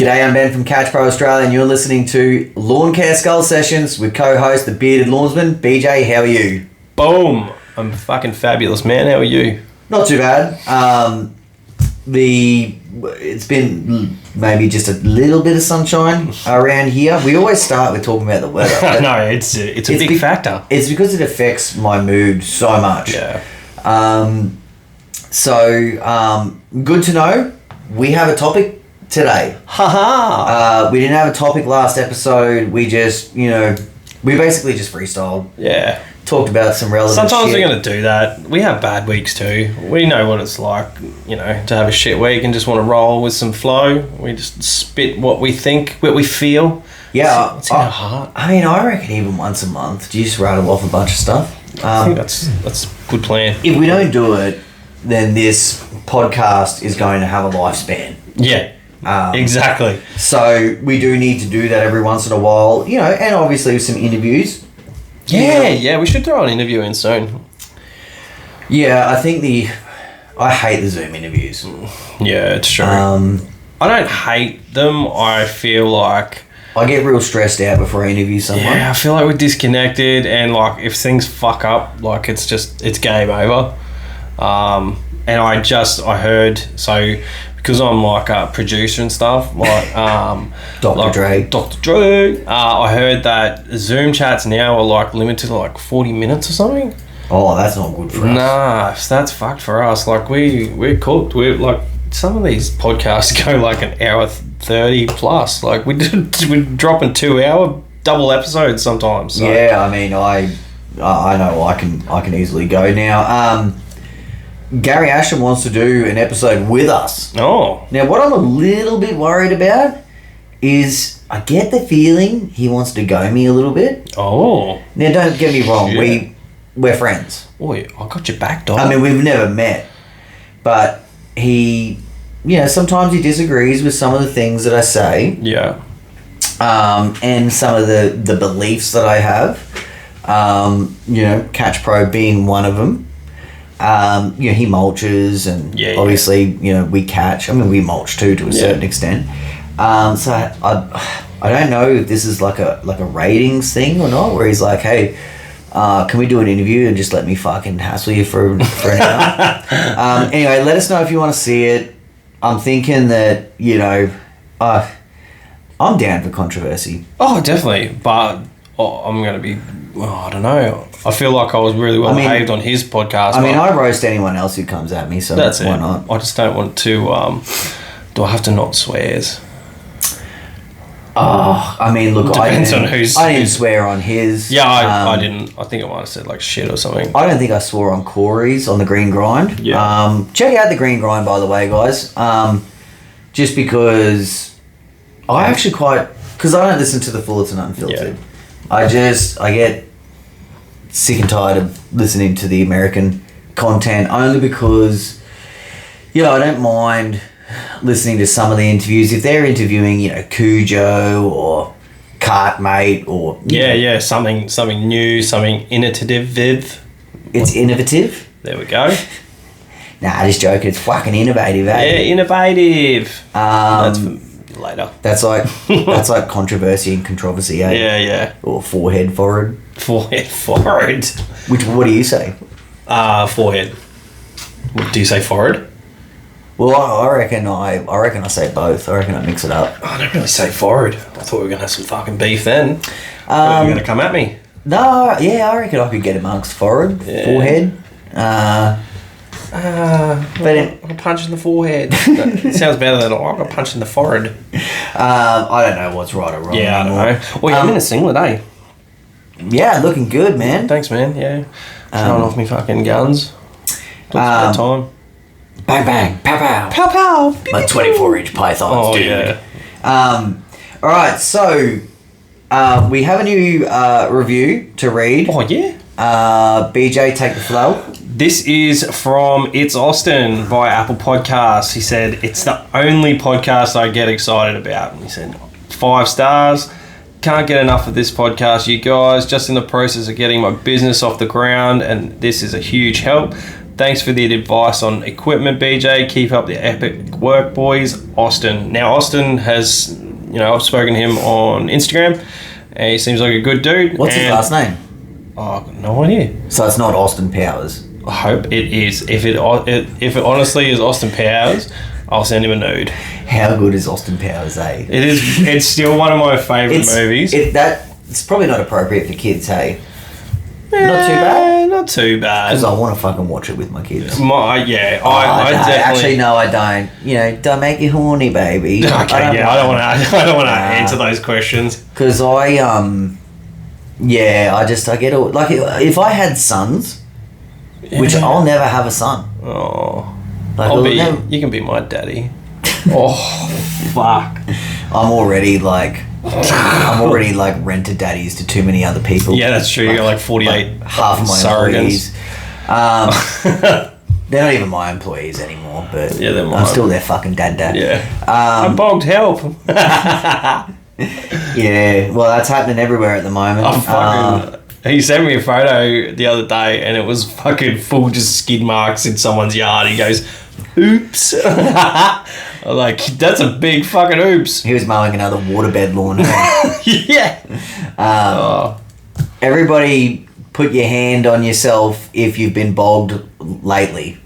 G'day, I'm Ben from Catch Pro Australia, and you're listening to Lawn Care Skull Sessions with co-host the bearded lawnsman, BJ. How are you? Boom! I'm fucking fabulous, man. How are you? Not too bad. It's been maybe just a little bit of sunshine around here. We always start with talking about the weather. No, it's a big factor. It's because it affects my mood so much. Yeah. Good to know. We have a topic today. Haha. We didn't have a topic last episode. We just, we basically just freestyled. Yeah. Talked about some relevant Sometimes shit. we're going to do that. We have bad weeks too. We know what it's like, to have a shit week and just want to roll with some flow. We just spit what we think, what we feel. Yeah. It's in our heart. I reckon even once a month, do you just rattle off a bunch of stuff? I think that's a good plan. If we don't do it, then this podcast is going to have a lifespan. Yeah. Exactly. So we do need to do that every once in a while, and obviously with some interviews. Yeah, we should throw an interview in soon. Yeah, I hate the Zoom interviews. Yeah, it's true. I don't hate them. I feel like I get real stressed out before I interview someone. Yeah, I feel like we're disconnected, and like if things fuck up, like it's game over. And I heard, so because I'm like a producer and stuff, like Dr. Dre. I heard that Zoom chats now are like limited to like 40 minutes or something. Oh, that's not good for us. Nah, that's fucked for us. Like we're cooked. We're like, some of these podcasts go like an hour 30 plus. Like we're dropping 2 hour double episodes sometimes. So. Yeah, I mean, I know I can easily go now. Gary Asham wants to do an episode with us. Oh. Now, what I'm a little bit worried about is I get the feeling he wants to go me a little bit. Oh. Now, don't get me wrong. Yeah. We're friends. Oh, I got your back, dog. I mean, we've never met. But he, sometimes he disagrees with some of the things that I say. Yeah. And some of the beliefs that I have. Catch Pro being one of them. He mulches and obviously, we catch. I mean, we mulch too to a certain extent. So I don't know if this is like a ratings thing or not, where he's like, hey, can we do an interview and just let me fucking hassle you for an hour? Anyway, let us know if you want to see it. I'm thinking that, I'm down for controversy. Oh, definitely. But I'm going to be, I don't know. I feel like I was really well behaved on his podcast. I mean, I roast anyone else who comes at me, so that's why it. not? I just don't want to, do I have to not swears? Oh, I mean, look, Depends on who's... I didn't swear on his. Yeah, I didn't. I think I might have said like shit or something. I don't think I swore on Corey's on the Green Grind. Yeah. Check out the Green Grind, by the way, guys. Just because I actually because I don't listen to the Fullerton Unfiltered. Yeah. I get sick and tired of listening to the American content only because, I don't mind listening to some of the interviews. If they're interviewing, Cujo or Cartmate or... something new, something innovative. It's innovative? There we go. Nah, just joking. It's fucking innovative, eh? Yeah, innovative. That's for later. That's like controversy and controversy, eh? Yeah. Or forehead, forward. Forehead, forward. What do you say? Forehead. Do you say forward? Well, I reckon I say both. I reckon I mix it up. I don't really say forward. I thought we were gonna have some fucking beef then. You're gonna come at me. No, yeah, I reckon I could get amongst forehead. But a punch in the forehead. It sounds better than I got a punch in the forehead. I don't know what's right or wrong. Yeah, anymore. I don't know. Well, I'm in a singlet, eh? Yeah, looking good, man. Thanks, man. Yeah, showing off me fucking guns. Looks about time. Bang bang, pow pow, pow pow. My 24-inch pythons, dude. Yeah. All right, so we have a new review to read. Oh yeah. BJ, take the flow. This is from It's Austin via Apple Podcasts. He said, it's the only podcast I get excited about. And he said, 5 stars. Can't get enough of this podcast, you guys. Just in the process of getting my business off the ground, and this is a huge help. Thanks for the advice on equipment, BJ. Keep up the epic work, boys. Austin. Now, Austin has, I've spoken to him on Instagram, and he seems like a good dude. What's his last name? Oh, no idea. So it's not Austin Powers. I hope it is. If it honestly is Austin Powers, I'll send him a nude. How good is Austin Powers, eh? It is. It's still one of my favourite movies. It's probably not appropriate for kids, hey? Not too bad? Not too bad. Because I want to fucking watch it with my kids. I definitely... Actually, no, I don't. Don't make you horny, baby. Okay, I don't want to answer those questions. Because I get all... Like, if I had sons, which I'll never have a son. Oh. Like, you can be my daddy. Oh, fuck. I'm already rented daddies to too many other people. Yeah, that's true. You got like 48 half of my surrogates. Employees. They're not even my employees anymore, but yeah, they're mine. I'm still their fucking dad. Yeah. I'm bogged, help. Yeah, well, that's happening everywhere at the moment. He sent me a photo the other day, and it was fucking full just skid marks in someone's yard. He goes, oops. I'm like, that's a big fucking oops. He was mowing another waterbed lawn. Yeah. Everybody put your hand on yourself if you've been bogged lately.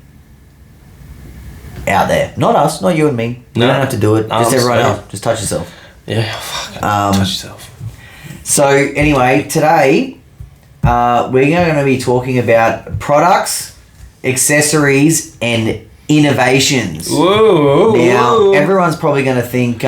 Out there. Not us, not you and me. You don't have to do it. Just everyone else. Just touch yourself. Yeah, fuck. Touch yourself. So, anyway, today... we're going to be talking about products, accessories, and innovations. Whoa! Now, everyone's probably going to think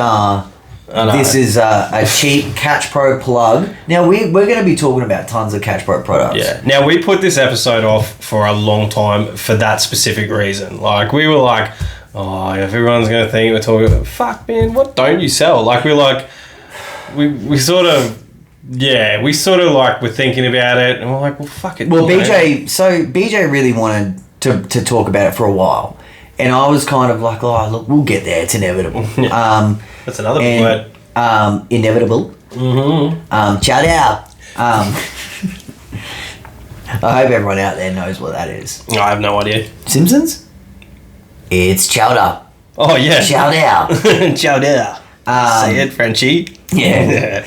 this is a cheap Catch Pro plug. Now, we're going to be talking about tons of Catch Pro products. Yeah. Now, we put this episode off for a long time for that specific reason. Like, we were like, oh, if everyone's going to think we're talking about, fuck, man, what don't you sell? Like, we're like, we sort of... Yeah, we sort of like were thinking about it, and we're like, well, fuck it. Well, BJ really wanted to talk about it for a while, and I was kind of like, oh, look, we'll get there. It's inevitable. Yeah. That's another big word. Inevitable. Mm-hmm. Shout out. I hope everyone out there knows what that is. I have no idea. Simpsons? It's chowder. Oh, yeah. Shout out. Shout out. Say it, Frenchie. Yeah.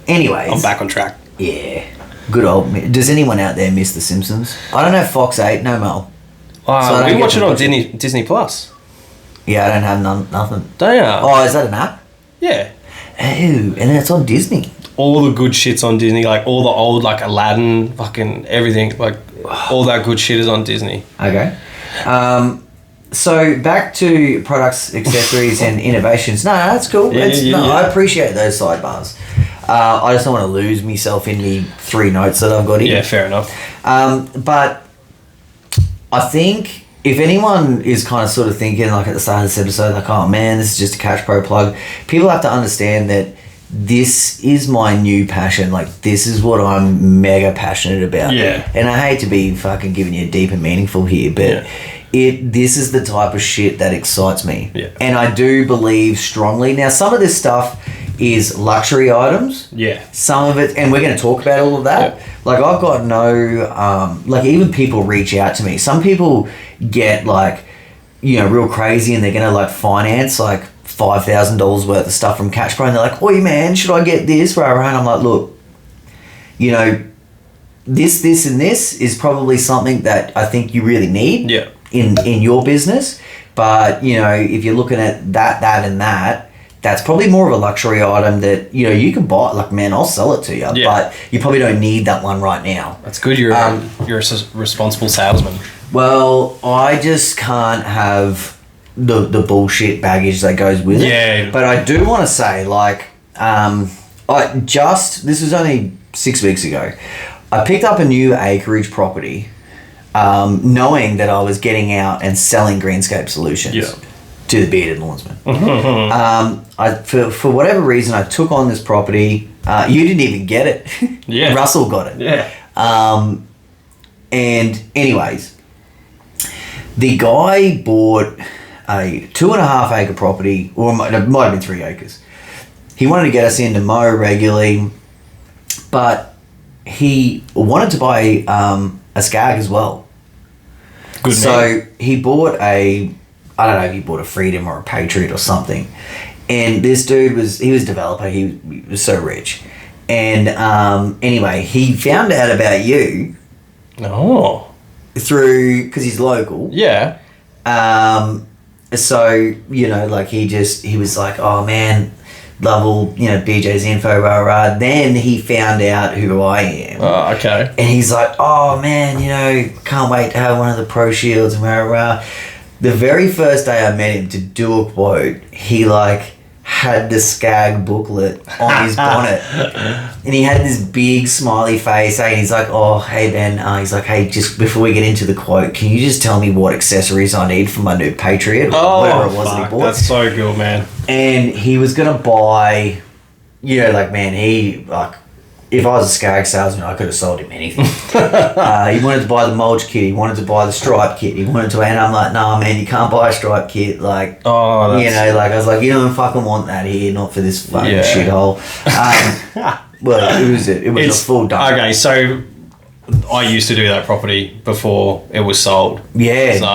Anyways. I'm back on track. Yeah. Good old... Does anyone out there miss The Simpsons? I don't know Fox 8, no Mel. So we watch it on Disney Plus. Yeah, I don't have nothing. Don't you? Oh, is that an app? Yeah. Oh, and it's on Disney. All the good shit's on Disney. Like, all the old, like, Aladdin, fucking everything. Like, all that good shit is on Disney. Okay. So, back to products, accessories, and innovations. No, that's cool. I appreciate those sidebars. I just don't want to lose myself in the 3 notes that I've got here. Yeah, fair enough. But I think if anyone is kind of sort of thinking, like at the start of this episode, like, oh man, this is just a Catch Pro plug, people have to understand that this is my new passion. Like, this is what I'm mega passionate about. Yeah. And I hate to be fucking giving you deep and meaningful here, but this is the type of shit that excites me. Yeah. And I do believe strongly. Now, some of this stuff is luxury items. Yeah. Some of it, and we're going to talk about all of that. Yeah. Like, I've got no, like, even people reach out to me. Some people get, like, real crazy, and they're going to, like, finance, like, $5,000 worth of stuff from Catch Pro, and they're like, oi, man, should I get this? And I'm like, look, this, and this is probably something that I think you really need in your business. But, if you're looking at that, and that, that's probably more of a luxury item that, you can buy. Like, man, I'll sell it to you. Yeah. But you probably don't need that one right now. That's good. You're a responsible salesman. Well, I just can't have the bullshit baggage that goes with it. Yeah. But I do want to say, like, this was only 6 weeks ago, I picked up a new acreage property, knowing that I was getting out and selling Greenscape Solutions to the bearded lawnsman. For whatever reason, I took on this property. You didn't even get it. Yeah. Russell got it. Yeah. And anyways, the guy bought a 2.5 acre property, or it might have been 3 acres. He wanted to get us in to mow regularly, but he wanted to buy a skag as well. Good so man. he bought I don't know if he bought a Freedom or a Patriot or something. And this dude he was a developer. He was so rich. And anyway, he found out about you. Oh. Because he's local. Yeah. So, like he was like, oh man, love all, BJ's info, rah, rah. Then he found out who I am. Oh, okay. And he's like, oh man, can't wait to have one of the Pro Shields and rah, rah. The very first day I met him to do a quote, he had the Skag booklet on his bonnet. And he had this big smiley face. And he's like, oh, hey Ben, he's like, hey, just before we get into the quote, can you just tell me what accessories I need for my new Patriot? Or whatever it was that he bought. That's so good, man. And he was going to buy, if I was a Skag salesman, I could have sold him anything. He wanted to buy the mulch kit. He wanted to buy the stripe kit. And I'm like, nah, man, you can't buy a stripe kit. I was like, you don't fucking want that here, not for this fucking shithole. Well, it was a full dump. Okay, so I used to do that property before it was sold. Yeah. So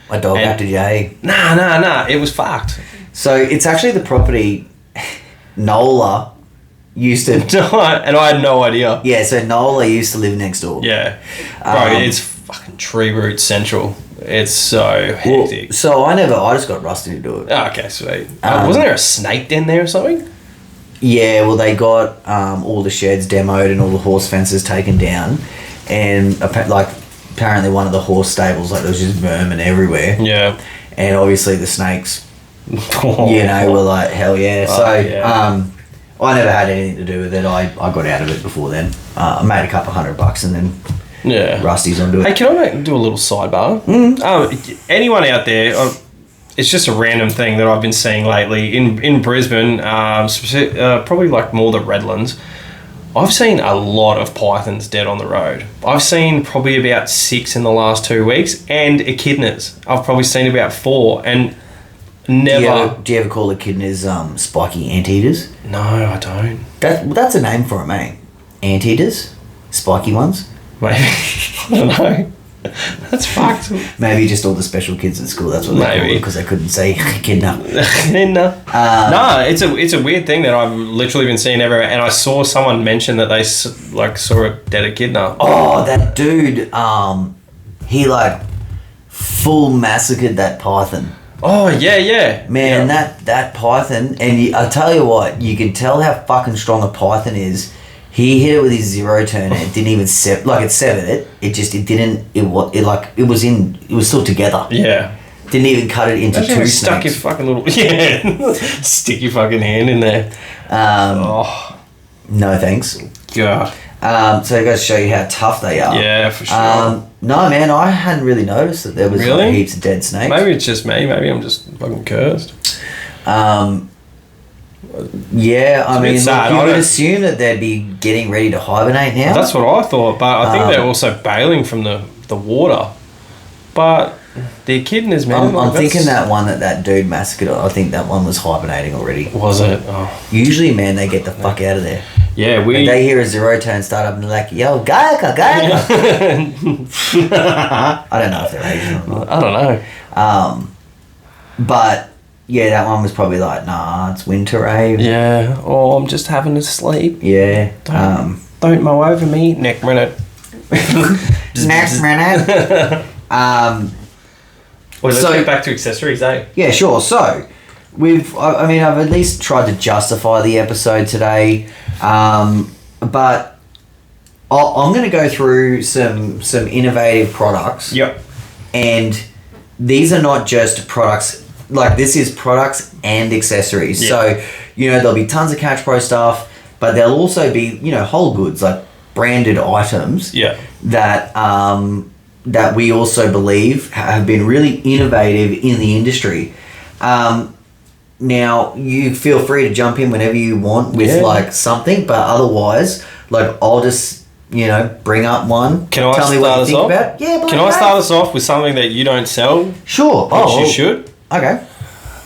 my dog after Jay. Nah, it was fucked. So it's actually the property Nola used to... And I had no idea. Yeah, so Nola used to live next door. Yeah. Bro, it's fucking tree root central. It's so hectic. Well, so I just got Rusty to do it. Oh, okay, sweet. Wasn't there a snake den there or something? Yeah, well, they got all the sheds demoed and all the horse fences taken down. And apparently one of the horse stables, there was just vermin everywhere. Yeah. And obviously the snakes, were like, hell yeah. I never had anything to do with it. I got out of it before then. I made a couple $100 and then Rusty's onto it. Hey, can I do a little sidebar? Anyone out there, it's just a random thing that I've been seeing lately in Brisbane, probably more the Redlands. I've seen a lot of pythons dead on the road. I've seen probably about 6 in the last 2 weeks, and echidnas. I've probably seen about 4, and never... Do you ever call echidnas spiky anteaters? No, I don't. That's a name for them, eh? Anteaters? Spiky ones? Maybe. I don't know. That's fucked. Maybe just all the special kids at school. That's what they call it, because they couldn't say echidna. No, it's a weird thing that I've literally been seeing everywhere. And I saw someone mention that they saw a dead echidna. Oh, that dude! He full massacred that python. Oh yeah. Man, that python, and I tell you what, you can tell how fucking strong a python is. He hit it with his zero turn, and it didn't even it severed it. It was still together. Yeah. Didn't even cut it into two snakes. Stuck your fucking little stick your fucking hand in there. No thanks. God. So it goes to show you how tough they are. Yeah, for sure. No, man, I hadn't really noticed that there was heaps of dead snakes. Maybe it's just me. Maybe I'm just fucking cursed. Yeah, I mean, you would assume that they'd be getting ready to hibernate now. That's what I thought, but I think they're also bailing from the water. But the echidnas, man. I'm thinking that one that dude massacred, I think that one was hibernating already. Was it? Oh. Usually, man, they get the fuck out of there. Yeah, and they hear a zero turn start up and they're like, yo, Gaika. I don't know if they're Asian or not. I don't know. But yeah, that one was probably like, nah, it's winter, eh? Yeah. Oh, I'm just having to sleep. Yeah. Don't mow over me. Next minute. Next minute. Well, let's get back to accessories, eh? Yeah, sure. So, I've at least tried to justify the episode today, but I'm going to go through some innovative products. Yep. And these are not just products, this is products and accessories. Yep. So, there'll be tons of Catch Pro stuff, but there'll also be, whole goods, branded items. Yeah. That we also believe have been really innovative in the industry. Now, you feel free to jump in whenever you want with something, but otherwise, I'll just, bring up one. Can I tell me what you think about? Yeah, can I start us off with something that you don't sell? Sure. Which you should. Okay.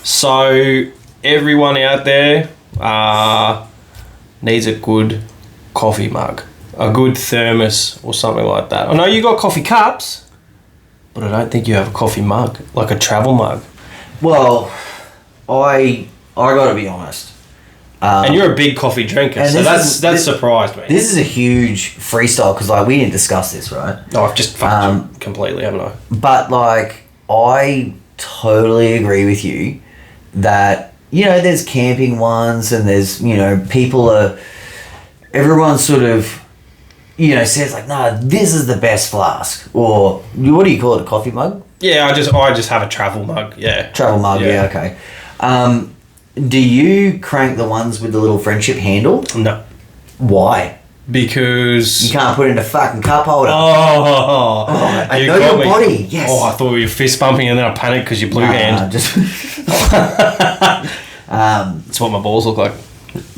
So, everyone out there needs a good coffee mug. A good thermos or something like that. I know you got coffee cups. But I don't think you have a coffee mug, like a travel mug. Well, I got to be honest. And you're a big coffee drinker, so that's surprised me. This is a huge freestyle because like we didn't discuss this, right? No, I've just fucked you completely, haven't I? But like I totally agree with you that there's camping ones and there's everyone sort of says like, no, this is the best flask, or what do you call it, a coffee mug? Yeah, I just have a travel mug. Yeah, travel mug. Yeah, okay. Do you crank the ones with the little friendship handle? No. Why? Because you can't put it in a fucking cup holder. I know your body. Yes. Oh, I thought we were fist bumping and then I panicked because you blue hand. That's what my balls look like.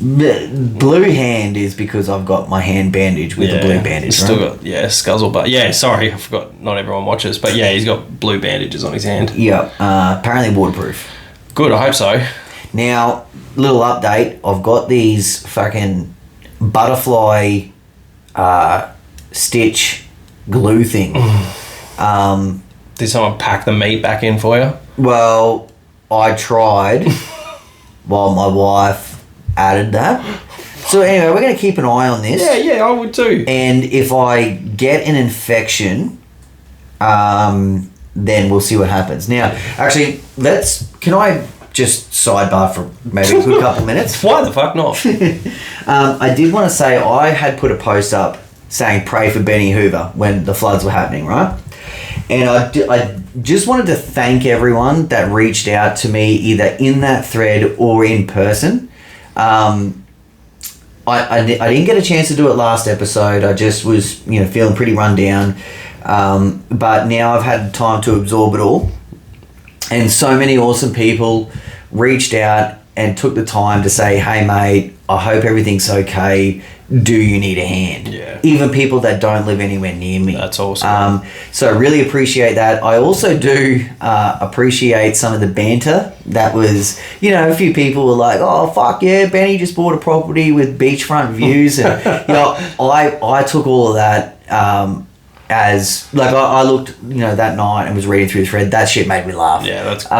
Blue hand is because I've got my hand bandaged with the blue bandage. He's still got scuzzle, but sorry, I forgot. Not everyone watches, but he's got blue bandages on his hand. Yeah, apparently waterproof. Good, I hope so. Now, little update. I've got these fucking butterfly stitch glue thing. Did someone pack the meat back in for you? Well, I tried while my wife added that. So anyway, we're going to keep an eye on this. Yeah, I would too. And if I get an infection, then we'll see what happens. Now, actually, can I just sidebar for maybe a good couple of minutes? Why the fuck not? I did want to say I had put a post up saying pray for Benny Hoover when the floods were happening, right? And I just wanted to thank everyone that reached out to me either in that thread or in person. I didn't get a chance to do it last episode. I just was feeling pretty run down. But now I've had time to absorb it all. And so many awesome people reached out and took the time to say, hey, mate, I hope everything's okay. Do you need a hand? Yeah. Even people that don't live anywhere near me. That's awesome. So I really appreciate that. I also do appreciate some of the banter that was, a few people were like, oh, fuck yeah, Benny just bought a property with beachfront views. And, I took all of that as, like, I looked, that night and was reading through the thread. That shit made me laugh. Yeah, that's cool.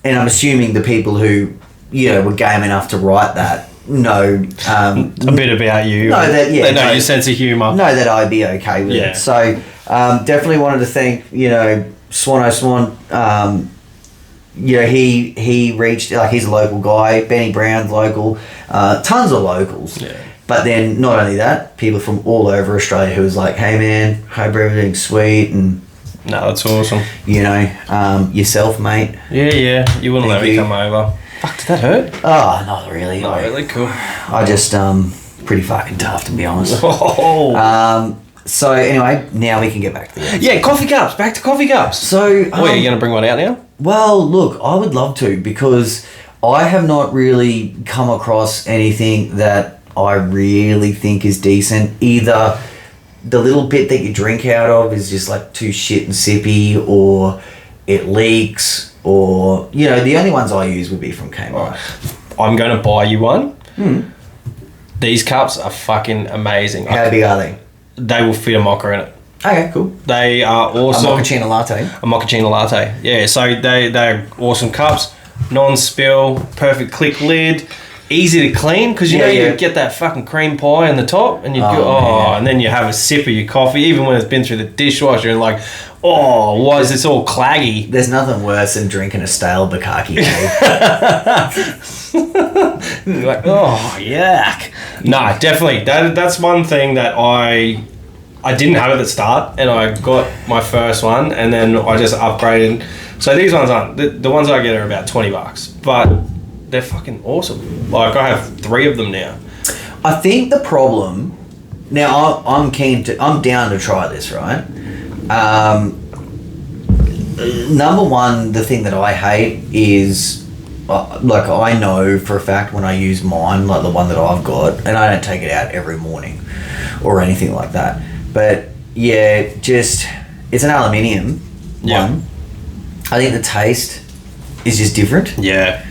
And I'm assuming the people who, were game enough to write that know a bit about you. They know your sense of humour. Know that I'd be okay with it. So definitely wanted to thank, Swan. He reached, like, he's a local guy. Benny Brown's local. Tons of locals. Yeah. But then not only that, people from all over Australia who was like, hey man, hope everything's sweet, and no, that's awesome. Yourself, mate. Yeah. You wouldn't let me come over. Fuck, did that hurt? Oh, not really. Not really, cool. I just pretty fucking tough, to be honest. Oh. So anyway, now we can get back to the episode. Yeah, coffee cups. Back to coffee cups. So, are you going to bring one out now? Well, look, I would love to, because I have not really come across anything that I really think is decent. Either the little bit that you drink out of is just like too shit and sippy, or it leaks, or the only ones I use would be from Kmart. I'm going to buy you one. These cups are fucking amazing. How big are they? They will fit a mocha in it. Okay, cool. They are awesome. A mochaccino latte. A mochaccino latte. Yeah, so they're awesome cups. Non-spill, perfect click lid. Easy to clean, because you get that fucking cream pie on the top, and and then you have a sip of your coffee, even when it's been through the dishwasher, and like, why is this all claggy? There's nothing worse than drinking a stale bukkake. You're like, yuck. No, definitely. That's one thing that I didn't have at the start, and I got my first one, and then I just upgraded. So these ones aren't, the ones I get are about $20, but they're fucking awesome. Like, I have 3 of them now. I think the problem, now I'm down to try this, right? Number one, the thing that I hate is, like, I know for a fact when I use mine, like the one that I've got, and I don't take it out every morning or anything like that. But yeah, just, it's an aluminium one. I think the taste is just different. Yeah.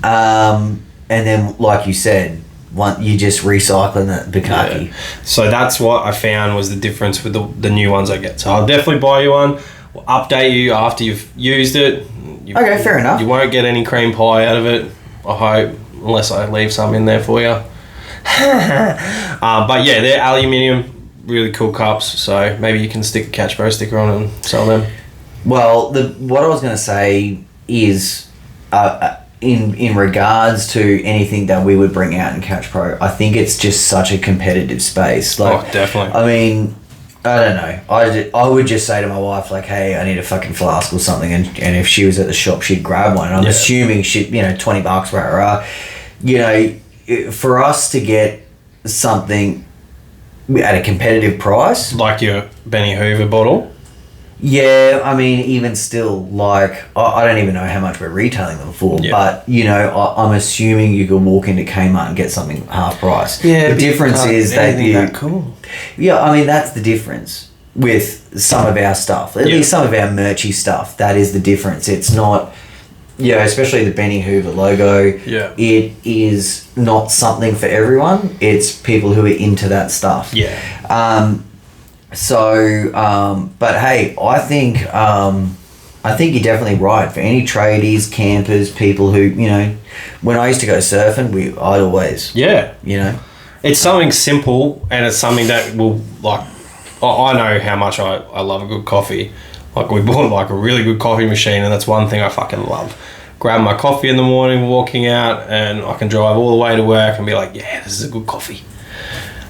And then, like you said, you're just recycling the bukkake. Yeah. So that's what I found was the difference with the new ones I get. So I'll definitely buy you one. We'll update you after you've used it. Okay, fair enough. You won't get any cream pie out of it, I hope, unless I leave some in there for you. But yeah, they're aluminium, really cool cups. So maybe you can stick a Catch Pro sticker on and sell them. Well, what I was going to say is, in regards to anything that we would bring out in Catch Pro, I think it's just such a competitive space. Like, definitely. I mean, I don't know. I would just say to my wife, like, hey, I need a fucking flask or something, and if she was at the shop, she'd grab one. And I'm assuming she'd, $20, rah. For us to get something at a competitive price, like your Benny Hoover bottle. Yeah, I mean, even still, like, I don't even know how much we're retailing them for, but, I'm assuming you could walk into Kmart and get something half price. Yeah, the difference is that cool. Yeah, I mean, that's the difference with some of our stuff. At least some of our merchy stuff. That is the difference. It's not, especially the Benny Hoover logo. Yeah. It is not something for everyone. It's people who are into that stuff. Yeah. But hey, I think you're definitely right. For any tradies, campers, people who, when I used to go surfing, I'd always, it's something simple, and it's something that will, like, I know how much I love a good coffee. Like, we bought like a really good coffee machine, and that's one thing I fucking love. Grab my coffee in the morning, walking out, and I can drive all the way to work and be like, yeah, this is a good coffee.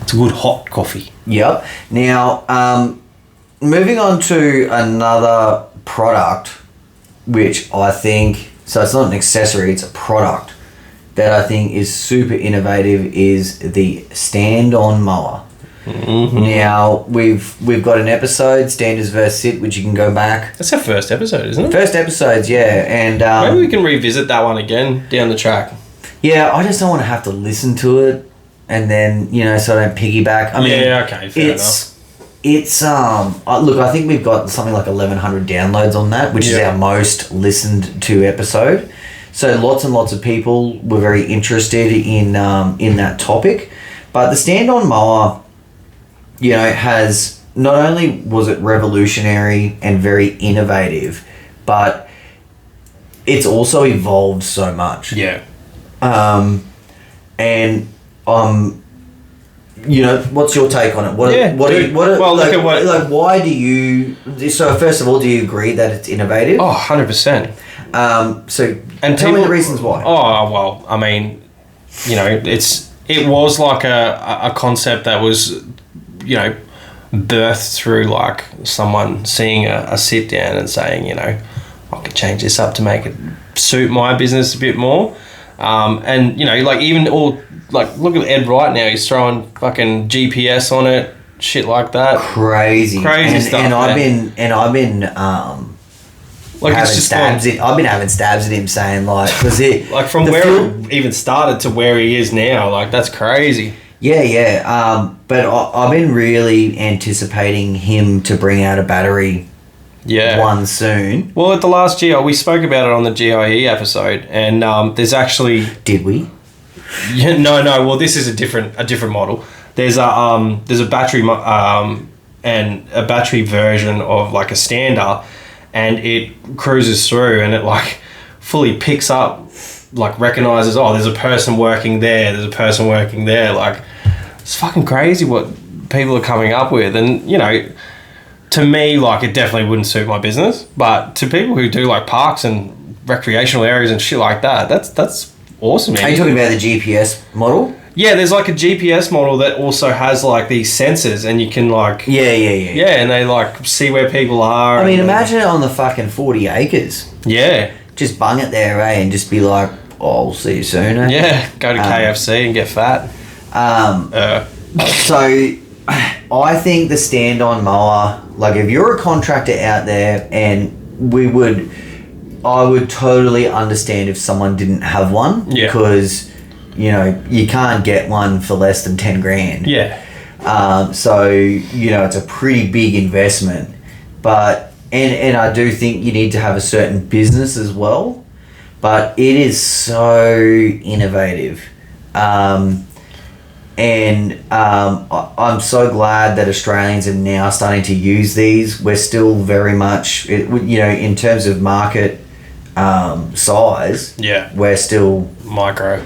It's a good hot coffee. Yep. Now, moving on to another product, which I think, so it's not an accessory, it's a product that I think is super innovative, is the stand-on mower. Mm-hmm. Now, we've got an episode, Standards vs. Sit, which you can go back. That's our first episode, isn't it? First episodes, yeah. And maybe we can revisit that one again down the track. Yeah, I just don't want to have to listen to it and then, so I don't piggyback. I mean, okay, fair enough. It's look, I think we've got something like 1,100 downloads on that, which is our most listened to episode. So lots and lots of people were very interested in that topic. But the stand-on mower, has, not only was it revolutionary and very innovative, but it's also evolved so much. Yeah. What's your take on it? Why do you? So first of all, do you agree that it's innovative? Oh, 100%. And tell me the reasons why. Oh well, I mean, it was like a concept that was, birthed through like someone seeing a sit down and saying, I could change this up to make it suit my business a bit more. And like even all, like, look at Ed right now, he's throwing fucking GPS on it, shit like that. Crazy stuff. And I've been like, having stabs I've been having stabs at him saying, like, because it like from where it even started to where he is now, like, that's crazy. Yeah. But I've been really anticipating him to bring out a battery one soon. Well, at the last GIE, we spoke about it on the GIE episode, and there's actually... Did we? Yeah, no. Well, this is a different model. There's a battery and a battery version of like a stander, and it cruises through, and it like fully picks up, like recognizes, oh, there's a person working there. There's a person working there. Like, it's fucking crazy what people are coming up with, and to me, like, it definitely wouldn't suit my business, but to people who do like parks and recreational areas and shit like that, that's awesome. Are you talking about the GPS model? Yeah, there's like a GPS model that also has like these sensors, and you can like... Yeah, and they like see where people are. I mean, imagine it on the fucking 40 acres. Yeah. Just bung it there, and just be like, oh, I'll see you soon. Yeah, go to KFC and get fat. So, I think the stand-on mower, like, if you're a contractor out there, and I would totally understand if someone didn't have one, because, you can't get one for less than 10 grand. Yeah. So, it's a pretty big investment, but, and I do think you need to have a certain business as well, but it is so innovative. And I'm so glad that Australians are now starting to use these. We're still very much, in terms of market size. Yeah. We're still micro.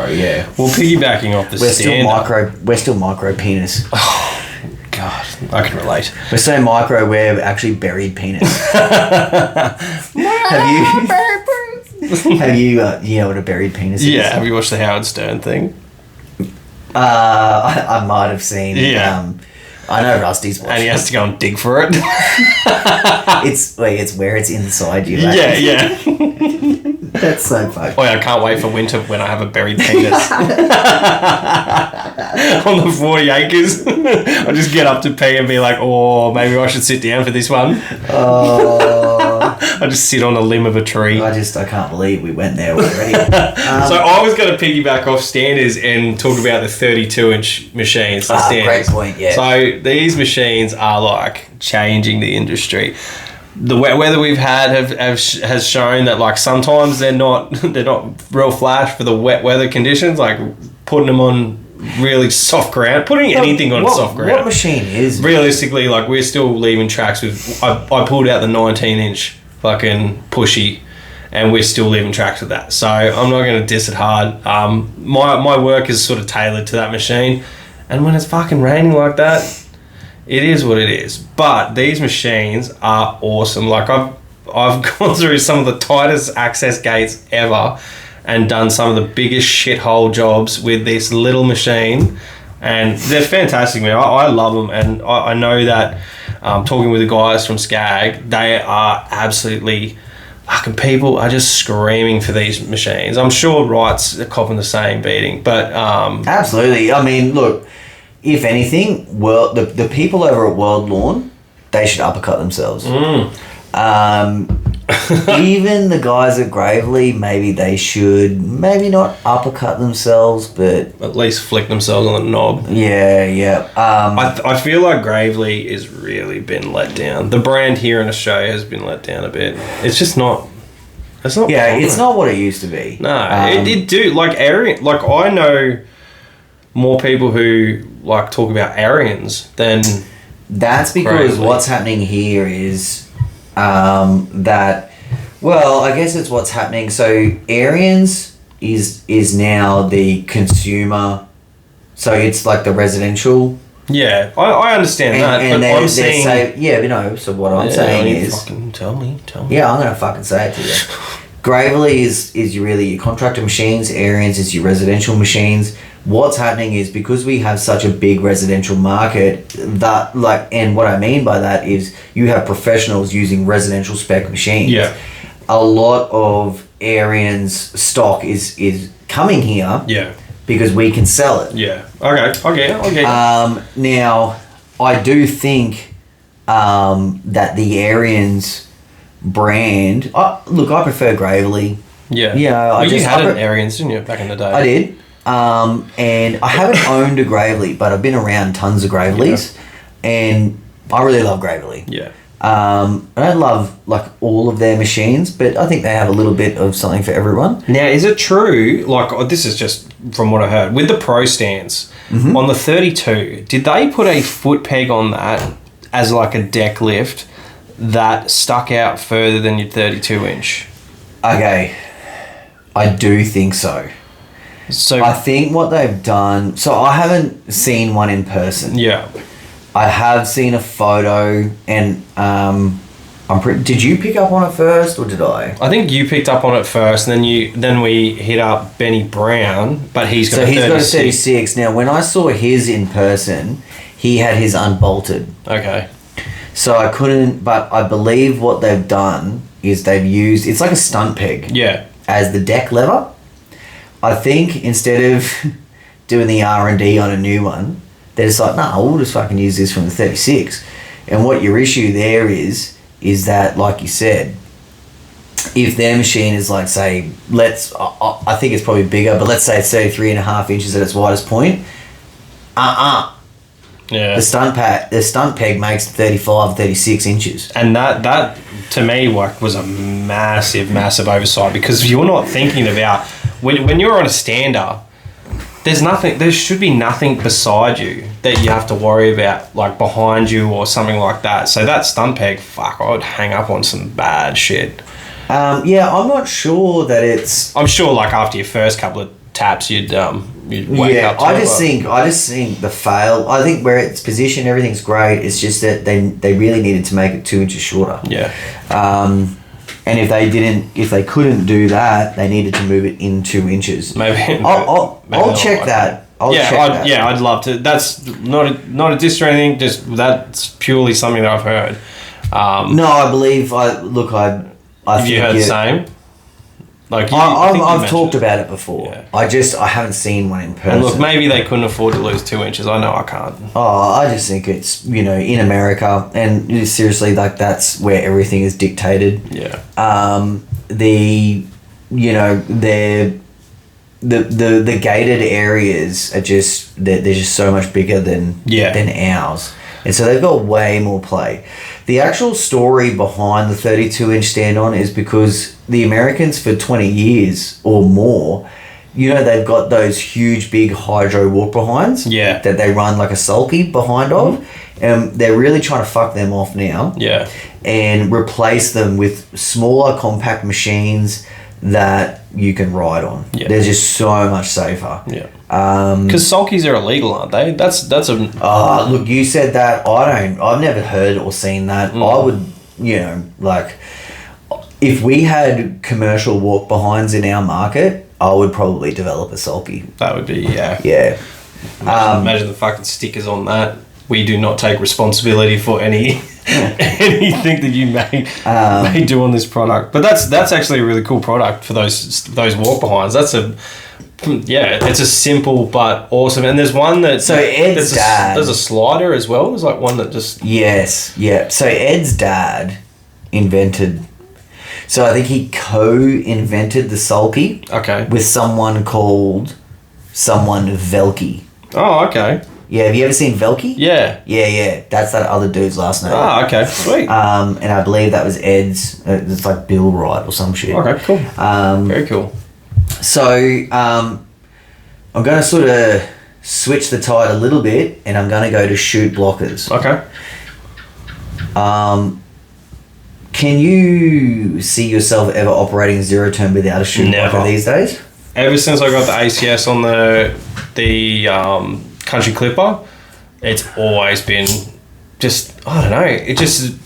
Yeah. Well, piggybacking off the We're still micro penis. Oh, God, I can relate. We're so micro. We're actually buried penis. Have you know what a buried penis is? Yeah. Have you watched the Howard Stern thing? I might have seen. Yeah. I know Rusty's watched. And he has to go and dig for it. It's where it's inside you. Like. Yeah. That's so funny. Oh yeah, I can't wait for winter when I have a buried penis on the 40 acres. I just get up to pee and be like, oh, maybe I should sit down for this one. Oh. I just sit on a limb of a tree. I can't believe we went there already. So I was going to piggyback off standards and talk about the 32-inch machines. The standards. Great point, yeah. So these machines are like changing the industry. The wet weather we've had has shown that like sometimes they're not real flash for the wet weather conditions. Like putting them on really soft ground, putting anything on soft ground. What machine is? Realistically, like we're still leaving tracks with. I pulled out the 19-inch fucking pushy, and we're still leaving tracks with that. So I'm not going to diss it hard. My work is sort of tailored to that machine, and when it's fucking raining like that, it is what it is. But these machines are awesome. Like I've gone through some of the tightest access gates ever and done some of the biggest shithole jobs with this little machine, and they're fantastic, man. I love them, and I know that talking with the guys from Skag, they are absolutely fucking, people are just screaming for these machines. I'm sure Wright's copping the same beating, but absolutely. I mean, look, if anything, the people over at World Lawn, they should uppercut themselves. Even the guys at Gravely, maybe they should, maybe not uppercut themselves, but at least flick themselves on the knob. Yeah. I feel like Gravely has really been let down. The brand here in Australia has been let down a bit. It's just not. It's not. Yeah, it's not what it used to be. No, it do like Aryan. Like I know more people who like talk about Aryans than. That's because Gravely. What's happening here is. That, well, I guess it's what's happening. So Aryans is now the consumer, so it's like the residential. Yeah, I understand that, and but I'm saying... so what I'm saying is... Fucking tell me. Yeah, I'm going to fucking say it to you. Gravely is really your contractor machines, Aryans is your residential machines. What's happening is because we have such a big residential market that and what I mean by that is you have professionals using residential spec machines. Yeah. A lot of Aryans stock is coming here. Yeah. Because we can sell it. Yeah. Okay. Now, I do think that the Aryans brand. Look, I prefer Gravely. Yeah. You know, you had an Aryans, didn't you, back in the day? I did. And I haven't owned a Gravely, but I've been around tons of Gravely's, and I really love Gravely. Yeah. I don't love like all of their machines, but I think they have a little bit of something for everyone. Now, is it true? Like, this is just from what I heard with the Pro stands on the 32. Did they put a foot peg on that as like a deck lift that stuck out further than your 32-inch? Okay, I do think so. So I think what they've done. So I haven't seen one in person. Yeah. I have seen a photo, and did you pick up on it first, or did I? I think you picked up on it first, and then we hit up Benny Brown, but he's got a 36. Now, when I saw his in person, he had his unbolted. Okay. So I couldn't, but I believe what they've done is they've used, it's like a stunt peg. Yeah. As the deck lever. I think instead of doing the R&D on a new one, they're just like, nah, we'll just fucking use this from the 36. And what your issue there is that, like you said, if their machine is like, say, I think it's probably bigger, but let's say it's 33.5 inches at its widest point. Yeah. The stunt peg makes 35, 36 inches. And that to me was a massive oversight, because you're not thinking about when you're on a stander, there's nothing. There should be nothing beside you that you have to worry about, like behind you or something like that. So that stunt peg, fuck, I would hang up on some bad shit. Yeah, I'm not sure that it's. I'm sure, like after your first couple of taps, you'd wake up. I just think the fail. I think where it's positioned, everything's great. It's just that they really needed to make it 2 inches shorter. Yeah. And if they couldn't do that, they needed to move it in 2 inches. Maybe. I'll check that. I'd love to. That's not a diss or anything. Just that's purely something that I've heard. No, I believe. I have you heard the same? Like I've talked about it before. Yeah. I haven't seen one in person. And look, maybe they couldn't afford to lose 2 inches. I know I can't. Oh, I just think it's, in America, and seriously, like that's where everything is dictated. Yeah. The gated areas are just they're just so much bigger than ours, and so they've got way more play. The actual story behind the 32-inch stand-on is because the Americans for 20 years or more, they've got those huge, big hydro walk-behinds that they run like a sulky behind of, and they're really trying to fuck them off now and replace them with smaller, compact machines that you can ride on. Yeah. They're just so much safer. Yeah. Because sulkies are illegal, aren't they? That's a... look, you said that. I've never heard or seen that. I would, if we had commercial walk-behinds in our market, I would probably develop a sulky. That would be, yeah. Yeah. Imagine the fucking stickers on that. We do not take responsibility for anything that you may do on this product. But that's actually a really cool product for those walk-behinds. It's a simple but awesome. And there's one that... So Ed's dad... There's a slider as well. There's like one that just... Yes, yeah. So Ed's dad invented... So I think he co-invented the sulky. Okay. With someone called Velky. Oh, okay. Yeah, have you ever seen Velky? Yeah. Yeah. That's that other dude's last name. Oh, okay. Sweet. And I believe that was Ed's... it's like Bill Wright or some shit. Okay, cool. Very cool. So, I'm going to sort of switch the tide a little bit, and I'm going to go to chute blockers. Okay. Can you see yourself ever operating zero turn without a chute blocker these days? Ever since I got the ACS on the Country Clipper, it's always been just, I don't know, it just,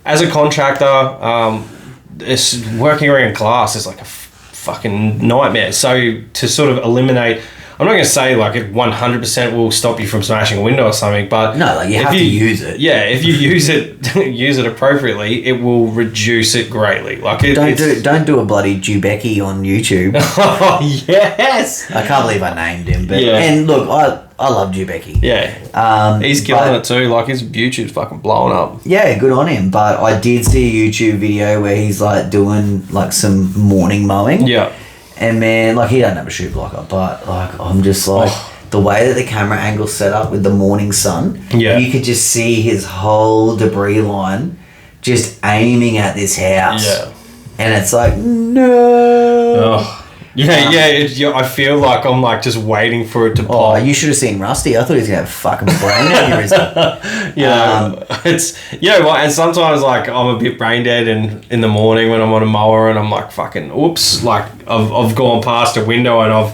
as a contractor, it's working around glass is like a fucking nightmare. So to sort of eliminate, I'm not going to say like it 100% will stop you from smashing a window or something, but no, like you have to use it. Yeah, if you use it appropriately, it will reduce it greatly. Like don't do a bloody Dubecki on YouTube. Oh yes, I can't believe I named him, but and look, I love Dubecki. Yeah, he's killing it too. Like his YouTube's fucking blowing up. Yeah, good on him. But I did see a YouTube video where he's like doing like some morning mowing. Yeah. And man, like he doesn't have a chute blocker, but like I'm just like the way that the camera angle's set up with the morning sun, you could just see his whole debris line just aiming at this house. Yeah. And it's like, no. Oh. Yeah, I feel like I'm like just waiting for it to pop. Oh, you should have seen Rusty. I thought he was going to have a fucking brain aneurysm. And sometimes like I'm a bit brain dead in the morning when I'm on a mower and I'm like fucking oops, like I've gone past a window and I've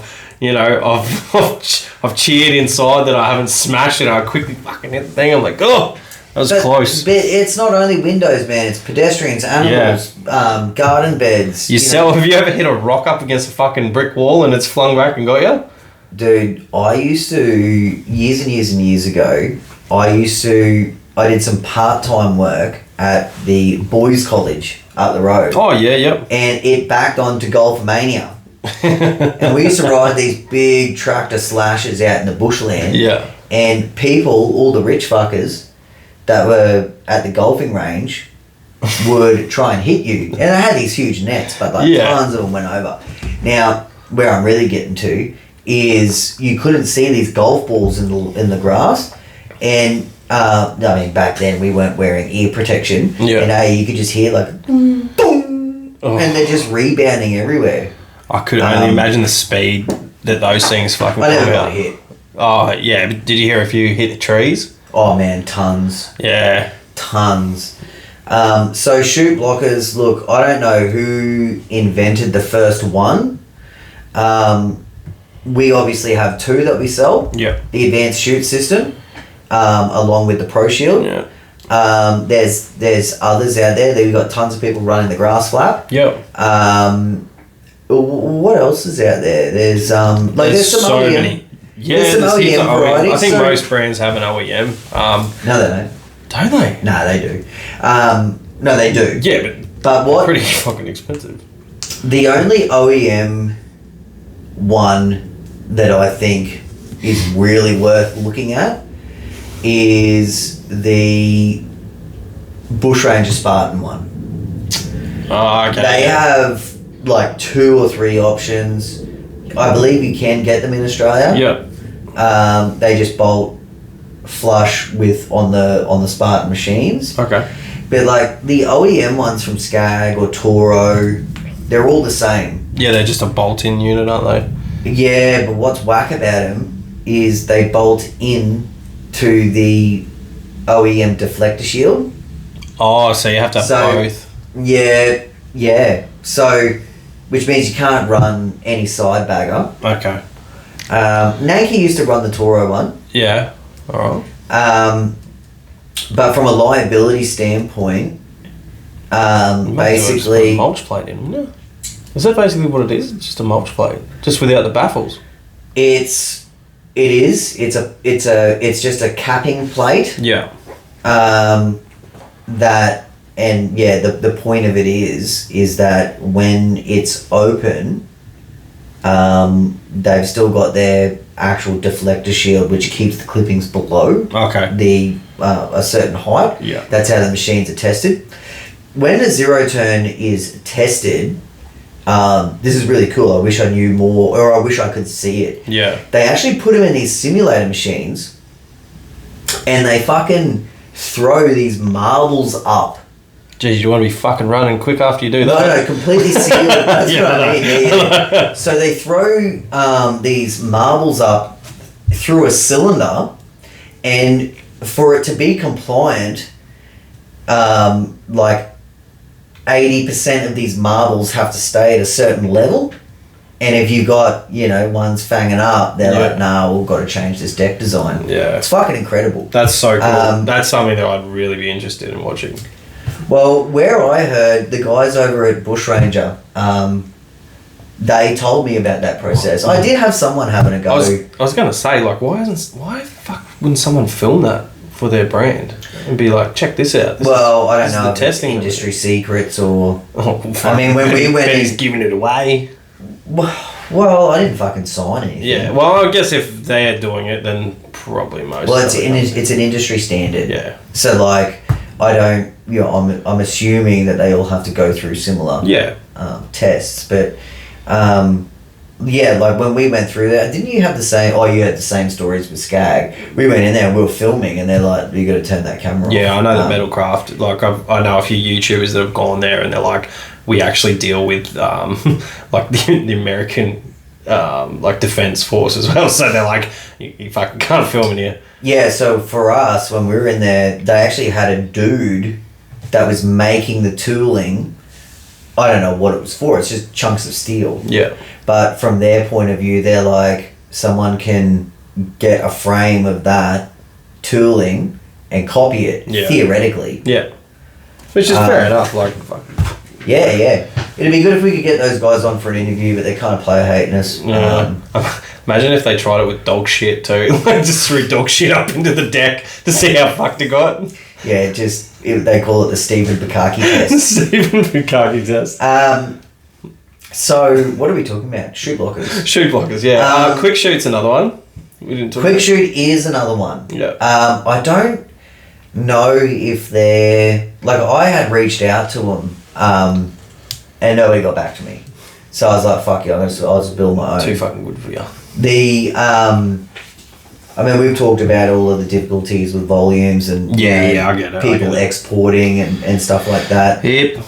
cheered inside that I haven't smashed it. I quickly fucking hit the thing. I'm like, oh, that was close. But it's not only windows, man. It's pedestrians, animals, garden beds. Have you ever hit a rock up against a fucking brick wall and it's flung back and got you? Dude, I used to, years and years and years ago, I did some part-time work at the boys' college up the road. Oh, yeah, yep. And it backed onto Golfmania. And we used to ride these big tractor slashes out in the bushland. Yeah. And people, all the rich fuckers that were at the golfing range would try and hit you. And they had these huge nets, but like tons of them went over. Now, where I'm really getting to is you couldn't see these golf balls in the grass. And, back then we weren't wearing ear protection. Yeah. And you could just hear like, boom, and they're just rebounding everywhere. I could only imagine the speed that those things fucking I come never got out. hit. Oh yeah, but did you hear if you hit the trees? Oh man, tons. Yeah. Tons. So shoot blockers, look, I don't know who invented the first one. We obviously have two that we sell. Yeah. The advanced shoot system, along with the Pro Shield. Yeah. There's others out there. We've got tons of people running the grass flap. Yep. What else is out there? There's there's some so OEM. many. Yeah, there's some here's OEM the varieties. I think most brands have an OEM. No, they don't. Don't they? No, they do. No, they do. Yeah, But what? pretty fucking expensive. The only OEM one that I think is really worth looking at is the Bushranger Spartan one. Oh, okay. They have like 2 or 3 options. I believe you can get them in Australia. Yep. They just bolt flush with on the Spartan machines. Okay. But like the OEM ones from Skag or Toro, they're all the same. Yeah, they're just a bolt-in unit, aren't they? Yeah, but what's whack about them is they bolt in to the OEM deflector shield. Oh, so you have to have both. Yeah. So, which means you can't run any side bagger. Okay. Nanki used to run the Toro one. Yeah. All right. But from a liability standpoint, basically, mulch plate in, wouldn't it? Is that basically what it is? It's just a mulch plate, just without the baffles. It's just a capping plate. Yeah. The point of it is that when it's open, they've still got their actual deflector shield, which keeps the clippings below a certain height. Yeah. That's how the machines are tested. When a zero turn is tested, this is really cool. I wish I knew more, or I wish I could see it. Yeah. They actually put them in these simulator machines, and they fucking throw these marbles up. Geez, you want to be fucking running quick after you do that? No, completely sealed. That's Yeah, what I mean. Yeah. So they throw these marbles up through a cylinder, and for it to be compliant, like 80% of these marbles have to stay at a certain level. And if you got, ones fanging up, they're like, nah, we've got to change this deck design. Yeah. It's fucking incredible. That's so cool. That's something that I'd really be interested in watching. Well, where I heard the guys over at Bushranger, they told me about that process. I did have someone having a go. I was going to say, like, why the fuck wouldn't someone film that for their brand and be like, check this out? I don't know the if testing it's industry secrets or... Oh, I mean, when we went Ben's in... giving it away. Well, I didn't fucking sign anything. Yeah, well, I guess if they are doing it, then probably most. Well, it's an industry standard. Yeah. So, like, I don't... I'm assuming that they all have to go through similar tests. But, like, when we went through that, didn't you have the same... Oh, you had the same stories with Skag. We went in there and we were filming, and they're like, you got to turn that camera off. Yeah, I know that Metalcraft. Like, I know a few YouTubers that have gone there, and they're like, we actually deal with like the American like defense force as well. So they're like, you fucking can't film in here. Yeah, so for us, when we were in there, they actually had a dude that was making the tooling. I don't know what it was for. It's just chunks of steel. Yeah. But from their point of view, they're like, someone can get a frame of that tooling and copy it, theoretically. Yeah. Which is fair enough. Like, fuck. Yeah. It'd be good if we could get those guys on for an interview, but they're kind of player hating us. Imagine if they tried it with dog shit too. Like, just threw dog shit up into the deck to see how fucked it got. Yeah, they call it the Stephen Bukaki test. Stephen Bukaki test. So, what are we talking about? Shoot blockers. Shoot blockers, yeah. Quick shoot's another one. We didn't talk Quick shoot is another one. Yeah. I don't know if they're... Like, I had reached out to them, and nobody got back to me. So I was like, fuck you, I'll just build my own. Too fucking good for you. I mean, we've talked about all of the difficulties with volumes and... I get it. People exporting and stuff like that. Yep.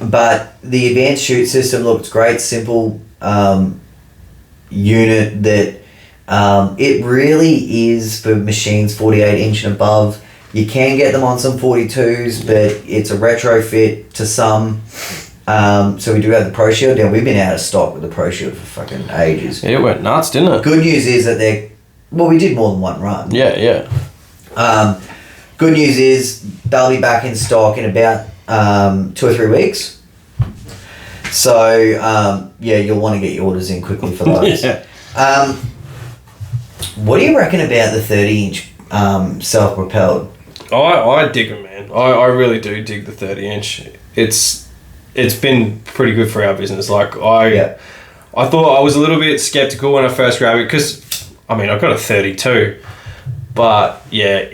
But the advanced shoot system looks great, simple. unit that it really is for machines 48 inch and above. You can get them on some 42s, but it's a retrofit to some. So we do have the Pro Shield. Now, we've been out of stock with the Pro Shield for fucking ages. Yeah, it went nuts, didn't it? Good news is that we did more than one run. Yeah. Good news is they'll be back in stock in about 2 or 3 weeks. So, you'll want to get your orders in quickly for those. Yeah. What do you reckon about the 30-inch self-propelled? I dig them, man. I really do dig the 30-inch. It's been pretty good for our business. Like, I thought I was a little bit skeptical when I first grabbed it because, I mean, I've got a 32. But, yeah,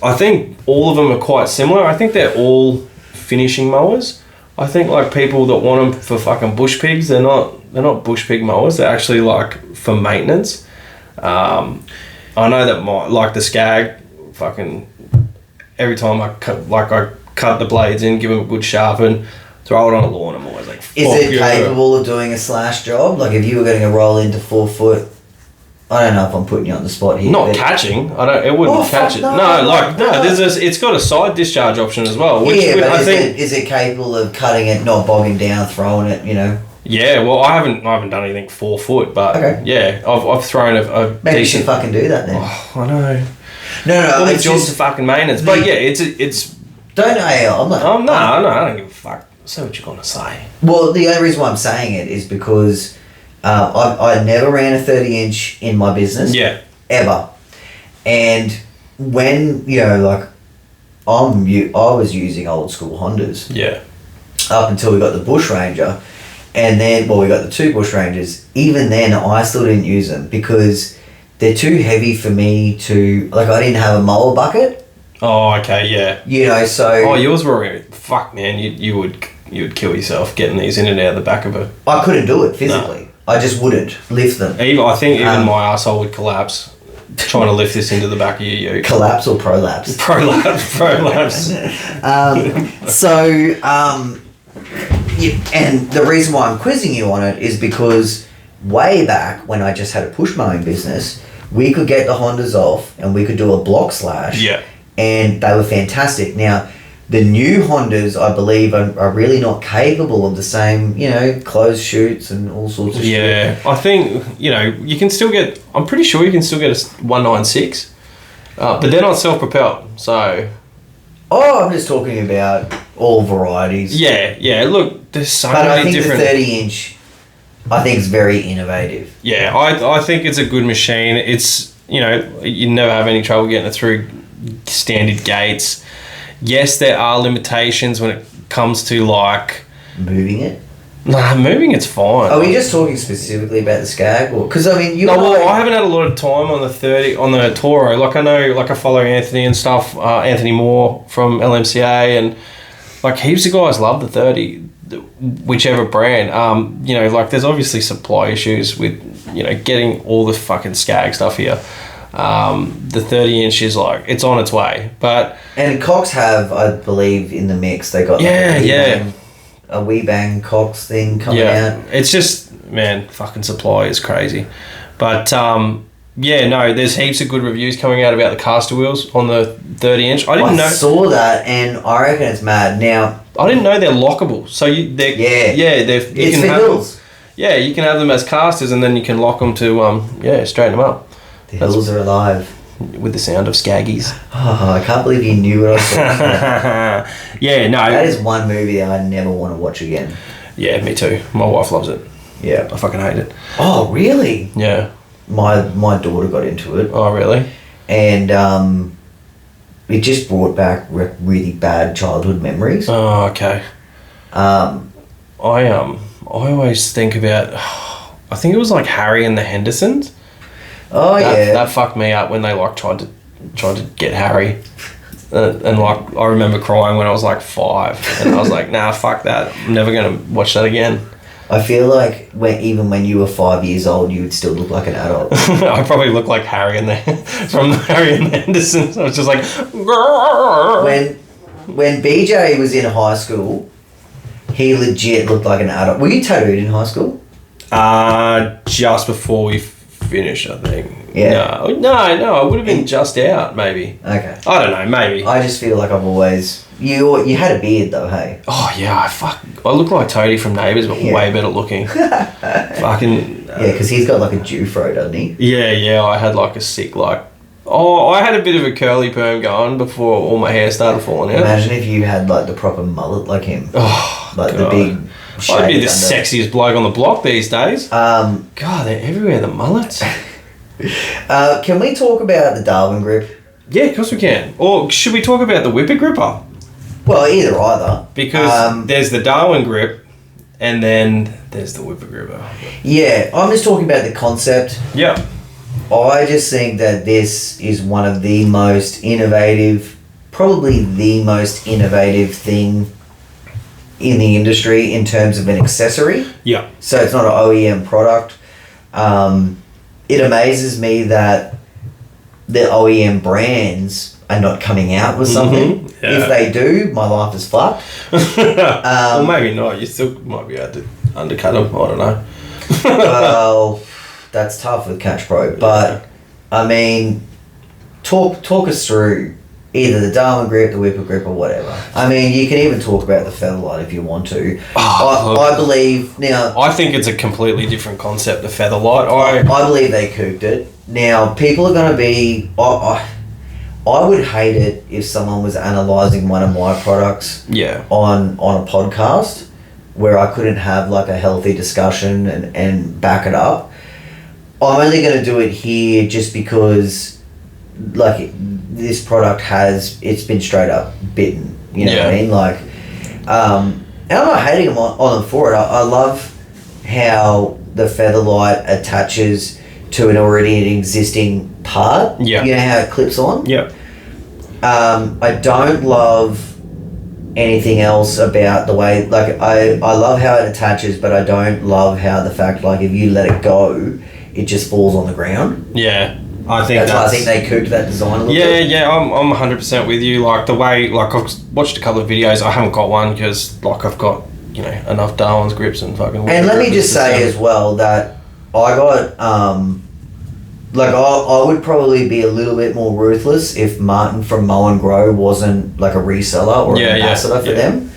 I think all of them are quite similar. I think they're all finishing mowers. I think, like, people that want them for fucking bush pigs, they're not bush pig mowers. They're actually, like, for maintenance. I know that the Skag, fucking, every time I cut the blades in, give them a good sharpen, throw it on a lawn, I'm always like, is it capable of doing a slash job? Like, if you were getting a roll into 4 foot, I don't know if I'm putting you on the spot here. Not catching. It wouldn't catch it. It's got a side discharge option as well. Which is it capable of cutting it, not bogging down, throwing it, you know? Yeah, well, I haven't done anything 4 foot, but yeah, I've thrown a maybe decent. You should fucking do that then. Oh, I know. No, well, it's just fucking maintenance. But yeah, it's. Don't know. I'm not. No, I don't give a fuck. Say what you're gonna say. Well, the only reason why I'm saying it is because I never ran a 30-inch in my business. Yeah. Ever. And when I was using old school Hondas. Yeah. Up until we got the Bush Ranger. And then, we got the 2 Bush Rangers. Even then, I still didn't use them because they're too heavy for me to... Like, I didn't have a mower bucket. Oh, okay, yeah. So... Oh, yours were... Fuck, man, you would kill yourself getting these in and out of the back of a... I couldn't do it physically. No. I just wouldn't lift them. I think even my arsehole would collapse trying to lift this into the back of your ute. Collapse or prolapse? Prolapse. And the reason why I'm quizzing you on it is because way back when I just had a push mowing business, we could get the Hondas off and we could do a block slash. Yeah. And they were fantastic. Now, the new Hondas, I believe, are really not capable of the same, closed chutes and all sorts of shit. Yeah. I think, you can still get... I'm pretty sure you can still get a 196. But they're not self-propelled, so... Oh, I'm just talking about all varieties. Yeah. Look, there's so many different... But I think the 30-inch, I think is very innovative. Yeah, I think it's a good machine. It's, you never have any trouble getting it through standard gates. Yes, there are limitations when it comes to, like... Moving it? Nah, moving it's fine. Are we just talking specifically about the Skag? Because, I mean, I haven't had a lot of time on the Toro. Like, I know, like, I follow Anthony and stuff, Anthony Moore from LMCA, and, like, heaps of guys love the 30, whichever brand. Like, there's obviously supply issues with, getting all the fucking Skag stuff here. The 30-inch is, like, it's on its way, but... And Cox have, I believe, in the mix, they got... a wee bang Cox thing coming out. It's just, man, fucking supply is crazy. But, there's heaps of good reviews coming out about the caster wheels on the 30-inch. I saw that, and I reckon it's mad. Now... I didn't know they're lockable. So, they're... Yeah. Yeah, it's for hills. Yeah, you can have them as casters, and then you can lock them to, straighten them up. The hills are alive. With the sound of Skaggies. Oh, I can't believe you knew what I was talking about. Yeah, no. That is one movie that I never want to watch again. Yeah, me too. My wife loves it. Yeah. I fucking hate it. Oh, really? Yeah. My daughter got into it. Oh, really? And it just brought back really bad childhood memories. Oh, okay. I always think about... I think it was like Harry and the Hendersons. Oh, that fucked me up when they tried to get Harry, and I remember crying when I was like 5, and I was like, nah, fuck that, I'm never gonna watch that again. I feel like even when you were 5 years old, you would still look like an adult. I probably look like Harry from Harry and the Hendersons. I was just like, when BJ was in high school, he legit looked like an adult. Were you tattooed in high school? Just before we finished, I think. Yeah. No, I would have been just out, maybe. Okay. I don't know, maybe. I just feel like I've always... You had a beard, though, hey? Oh, yeah, I look like Toadie from Neighbours, but way better looking. Fucking... yeah, because he's got like a Jufro, doesn't he? Yeah, I had like a sick, like... Oh, I had a bit of a curly perm going before all my hair started falling out. Imagine if you had like the proper mullet like him. Oh, like God. the big... I'd be the sexiest bloke on the block these days. God, they're everywhere, the mullets. Can we talk about the Darwin grip? Yeah, of course we can. Or should we talk about the Whippet Gripper? Well, either. Because there's the Darwin grip, and then there's the Whippet Gripper. Yeah, I'm just talking about the concept. Yeah. I just think that this is one of the most innovative, probably the most innovative thing in the industry in terms of an accessory. Yeah. So it's not an OEM product. It amazes me that the OEM brands are not coming out with something. Mm-hmm. Yeah. If they do, my life is fucked. Well, maybe not. You still might be able to undercut them. I don't know. Well, that's tough with Catch Pro. But, I mean, talk us through either the Darwin grip, the Whippet grip, or whatever. I mean, you can even talk about the Featherlight if you want to. I believe now. I think it's a completely different concept. The Featherlight. I believe they cooked it. Now people are going to be. I would hate it if someone was analysing one of my products. Yeah. On a podcast, where I couldn't have like a healthy discussion and back it up. I'm only going to do it here just because, like, this product it's been straight up bitten, you know what I mean? Like, and I'm not hating them on them for it. I love how the Featherlight attaches to an already existing part. Yeah. You know how it clips on? Yeah. I don't love anything else about the way, like, I love how it attaches, but I don't love how the fact, like, if you let it go, it just falls on the ground. Yeah. I think that's why I think they cooked that design a little bit. Yeah, I'm 100% with you. Like, the way, like, I've watched a couple of videos. I haven't got one because, like, I've got, you know, enough Darwin's grips and fucking... And let me just say as well that I got, like, I would probably be a little bit more ruthless if Martin from Mow and Grow wasn't, like, a reseller or an ambassador for them.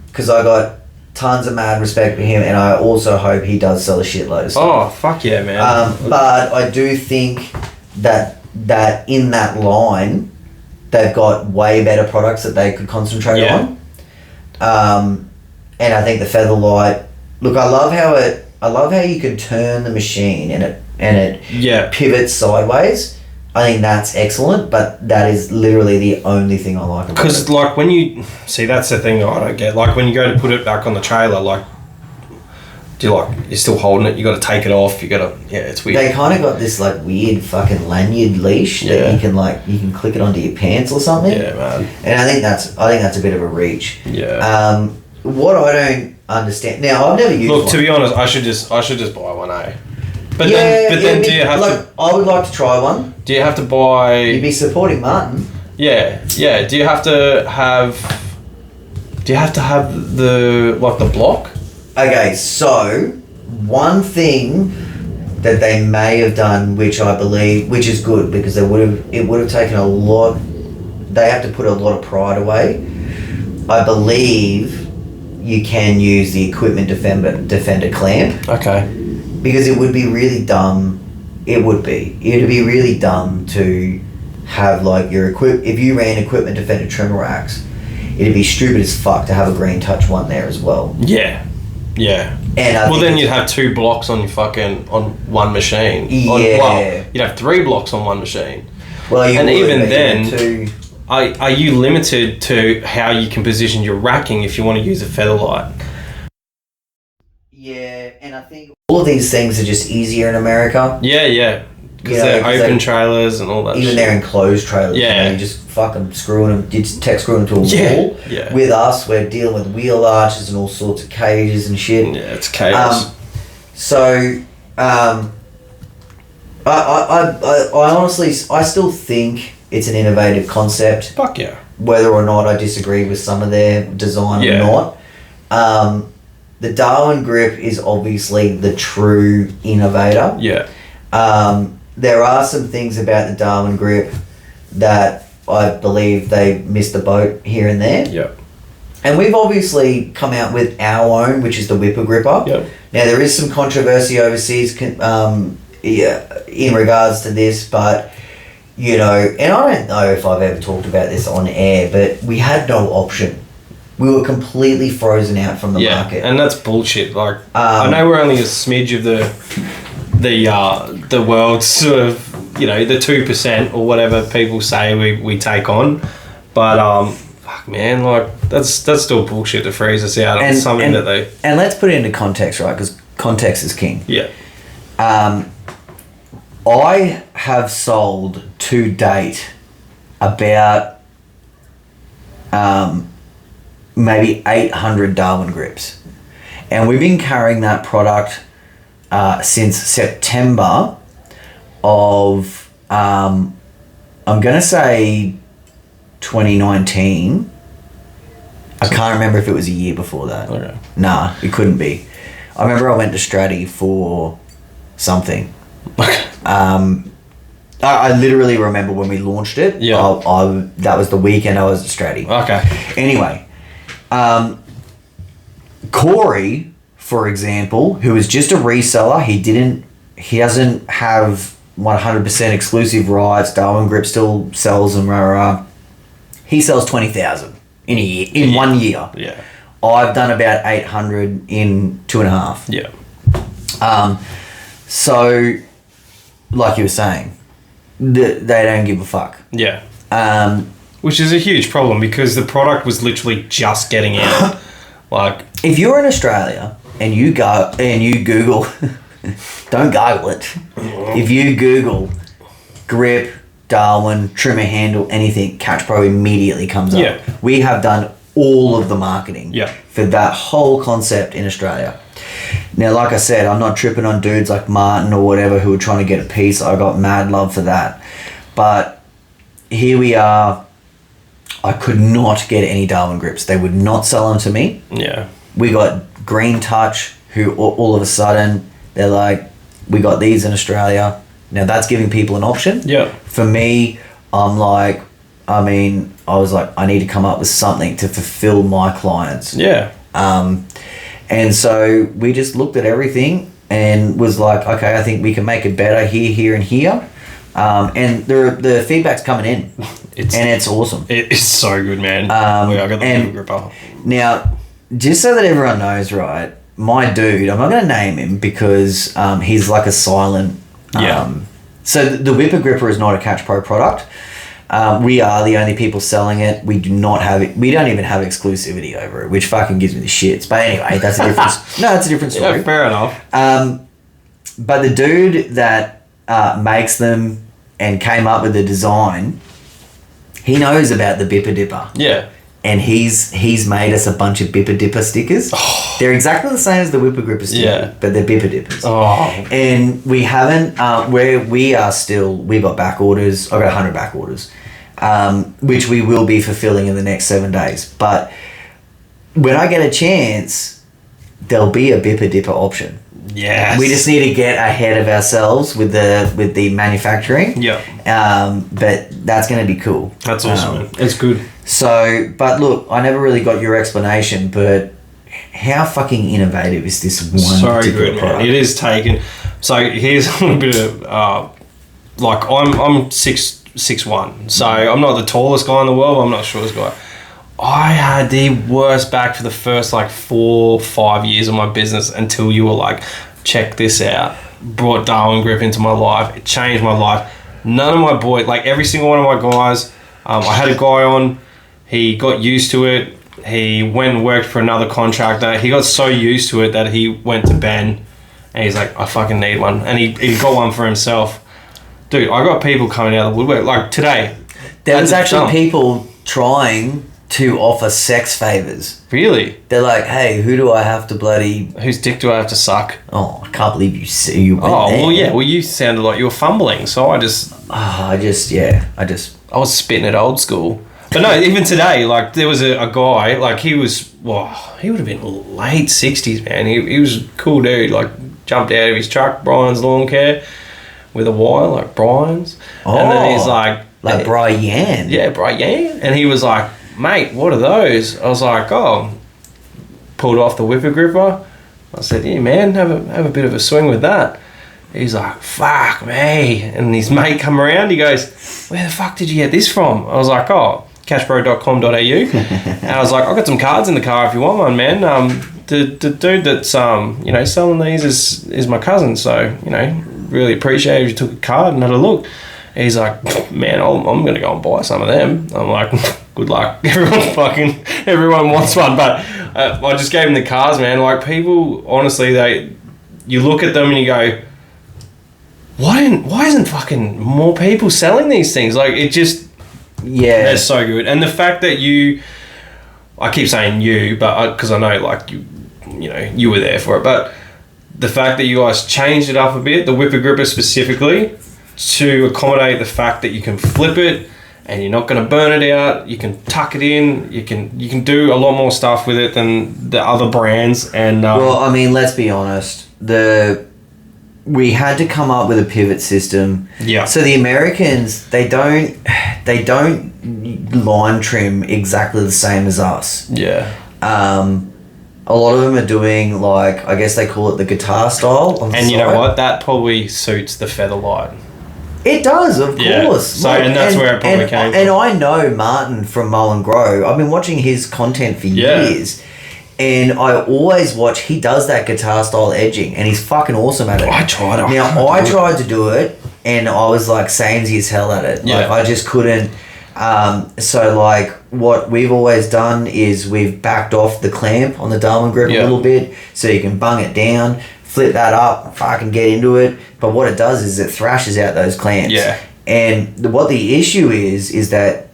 Because I got tons of mad respect for him, and I also hope he does sell a shitload of stuff. Oh, fuck yeah, man. But I do think that in that line, they've got way better products that they could concentrate on. And I think the Featherlight, look, I love how you can turn the machine and it pivots sideways. I think that's excellent, but that is literally the only thing I like about it. Because, like, when you... See, that's the thing that I don't get. Like, when you go to put it back on the trailer, like, you're still holding it, you got to take it off, you got to... Yeah, it's weird. They kind of got this, like, weird fucking lanyard leash that you can click it onto your pants or something. Yeah, man. And I think that's a bit of a reach. Yeah. What I don't understand... Now, I've never used one. Look, to be honest, I should just buy one, eh? But yeah, then do you have to... I would like to try one. Do you have to buy... You'd be supporting Martin. Yeah. Do you have to have the, like, the block? Okay, so one thing that they may have done, which I believe, which is good because it would have taken a lot. They have to put a lot of pride away. I believe you can use the equipment defender clamp. Okay. Because it would be really dumb. It'd be really dumb to have, like, if you ran equipment defender trimmer racks, it'd be stupid as fuck to have a green touch one there as well. Yeah. And then you'd have 2 blocks on your on one machine. Yeah. You'd have 3 blocks on one machine. Well, even then, are you limited to how you can position your racking if you want to use a Featherlight? Yeah, and I think all of these things are just easier in America. Yeah. Because they're open trailers and all that even shit. they're enclosed trailers. Yeah. You just fucking screwing them, you just tech screwing them to a wall. Yeah. With us, we're dealing with wheel arches and all sorts of cages and shit. Yeah, it's chaos. I honestly, I still think it's an innovative concept. Fuck yeah. Whether or not I disagree with some of their design or not. the Darwin grip is obviously the true innovator. Yeah. There are some things about the Darwin grip that I believe they missed the boat here and there. Yeah. And we've obviously come out with our own, which is the Whippet Gripper. Yep. Now, there is some controversy overseas in regards to this, but, you know, and I don't know if I've ever talked about this on air, but we had no option. We were completely frozen out from the market. And that's bullshit. Like, I know we're only a smidge of the world's sort of, you know, the 2% or whatever people say we take on, but fuck man, like that's still bullshit to freeze us out on something that they. And let's put it into context, right? Because context is king. Yeah. I have sold to date about maybe 800 Darwin grips, and we've been carrying that product since September of I'm gonna say 2019. I can't remember if it was a year before that. Okay. Nah, it couldn't be. I remember I went to Stratty for something. I literally remember when we launched it. Yeah. That was the weekend I was at Stratty. Okay. Anyway, Corey, for example, who is just a reseller, he doesn't have 100% exclusive rights. Darwin Grip still sells them. He sells 20,000 in a year, in 1 year. Yeah. I've done about 800 in 2.5. Yeah. So, like you were saying, they don't give a fuck. Yeah. Which is a huge problem because the product was literally just getting out. Like, if you're in Australia and you go and you Google, don't Google it. If you Google grip, Darwin, trimmer handle, anything, Catch Pro immediately comes up. Yeah. We have done all of the marketing for that whole concept in Australia. Now, like I said, I'm not tripping on dudes like Martin or whatever who are trying to get a piece. I got mad love for that. But here we are. I could not get any Darwin grips. They would not sell them to me. Yeah. We got Green Touch, who all of a sudden, they're like, we got these in Australia. Now, that's giving people an option. Yeah. For me, I'm like, I was like, I need to come up with something to fulfill my clients. Yeah. And so we just looked at everything and was like, okay, I think we can make it better here, here, and here. And the feedback's coming in. It's awesome. It is so good, man. I got the Whippet Gripper. Now, just so that everyone knows, right, my dude, I'm not going to name him because he's like a silent... So the Whippet Gripper is not a Catch Pro product. We are the only people selling it. We do not have it. We don't even have exclusivity over it, which fucking gives me the shits. But anyway, that's a different... No, that's a different story. Yeah, fair enough. But the dude that makes them and came up with the design, he knows about the Bipper Dipper. Yeah. And he's made us a bunch of Bipper Dipper stickers. Oh. They're exactly the same as the Whippet Gripper sticker, but they're Bipper Dippers. Oh. And we haven't, we got back orders. I got 100 back orders, which we will be fulfilling in the next 7 days. But when I get a chance, there'll be a Bipper Dipper option. Yes. We just need to get ahead of ourselves with the manufacturing. Yeah. But that's going to be cool. That's awesome, man. It's good. So, but look, I never really got your explanation, but how fucking innovative is this one particular product? Man. It is taken. So here's a little bit of, like I'm 6'1", so I'm not the tallest guy in the world, but I'm not the shortest guy. I had the worst back for the first like 4 or 5 years of my business until you were like, check this out. Brought Darwin Grip into my life. It changed my life. None of my boys, like every single one of my guys, I had a guy on, he got used to it. He went and worked for another contractor. He got so used to it that he went to Ben and he's like, I fucking need one. And he got one for himself. Dude, I got people coming out of the woodwork. Like today. There was actually people trying to offer sex favors. Really? They're like, hey, who do I have to bloody... Whose dick do I have to suck? Oh, I can't believe you went there. Well, yeah. Well, you sounded like you were fumbling, so I was spitting it old school. But no, even today, like, there was a guy, like, he would have been late 60s, man. He was a cool dude, like, jumped out of his truck, Brian's Lawn Care, with a wire, like Brian's. Oh, and then he's like... Like Brian. Yeah, Brian. And he was like, mate, what are those? I was like, oh, pulled off the Whippet Gripper. I said, yeah, man, have a bit of a swing with that. He's like, fuck me. And his mate come around, he goes, where the fuck did you get this from? I was like, oh, cashpro.com.au. And I was like, I've got some cards in the car if you want one, man. The dude that's selling these is my cousin, so, really appreciate if you took a card and had a look. He's like, man, I'm going to go and buy some of them. I'm like, good luck. Everyone wants one. But I just gave him the cards, man. Like, people, honestly, you look at them and you go, why isn't fucking more people selling these things? Like, it just, yeah, they're so good. And the fact that I keep saying you, but because I know, like, you were there for it. But the fact that you guys changed it up a bit, the Whippet Gripper specifically, to accommodate the fact that you can flip it and you're not going to burn it out, you can tuck it in, you can do a lot more stuff with it than the other brands. And well, I mean, let's be honest, we had to come up with a pivot system. Yeah. So the Americans, they don't line trim exactly the same as us. Yeah. A lot of them are doing, like, I guess they call it the guitar style. And you know what? That probably suits the Featherlight. It does, of course. So, and that's where it probably came from. And I know Martin from Mull and Grow. I've been watching his content for years. And I always watch, he does that guitar style edging, and he's fucking awesome at it. I tried. I tried to do it, and I was like samesy as hell at it. Yeah. Like, I just couldn't. So, like, what we've always done is we've backed off the clamp on the Darwin grip a little bit, so you can bung it down, flip that up, fucking get into it. But what it does is it thrashes out those clamps. Yeah. And what the issue is that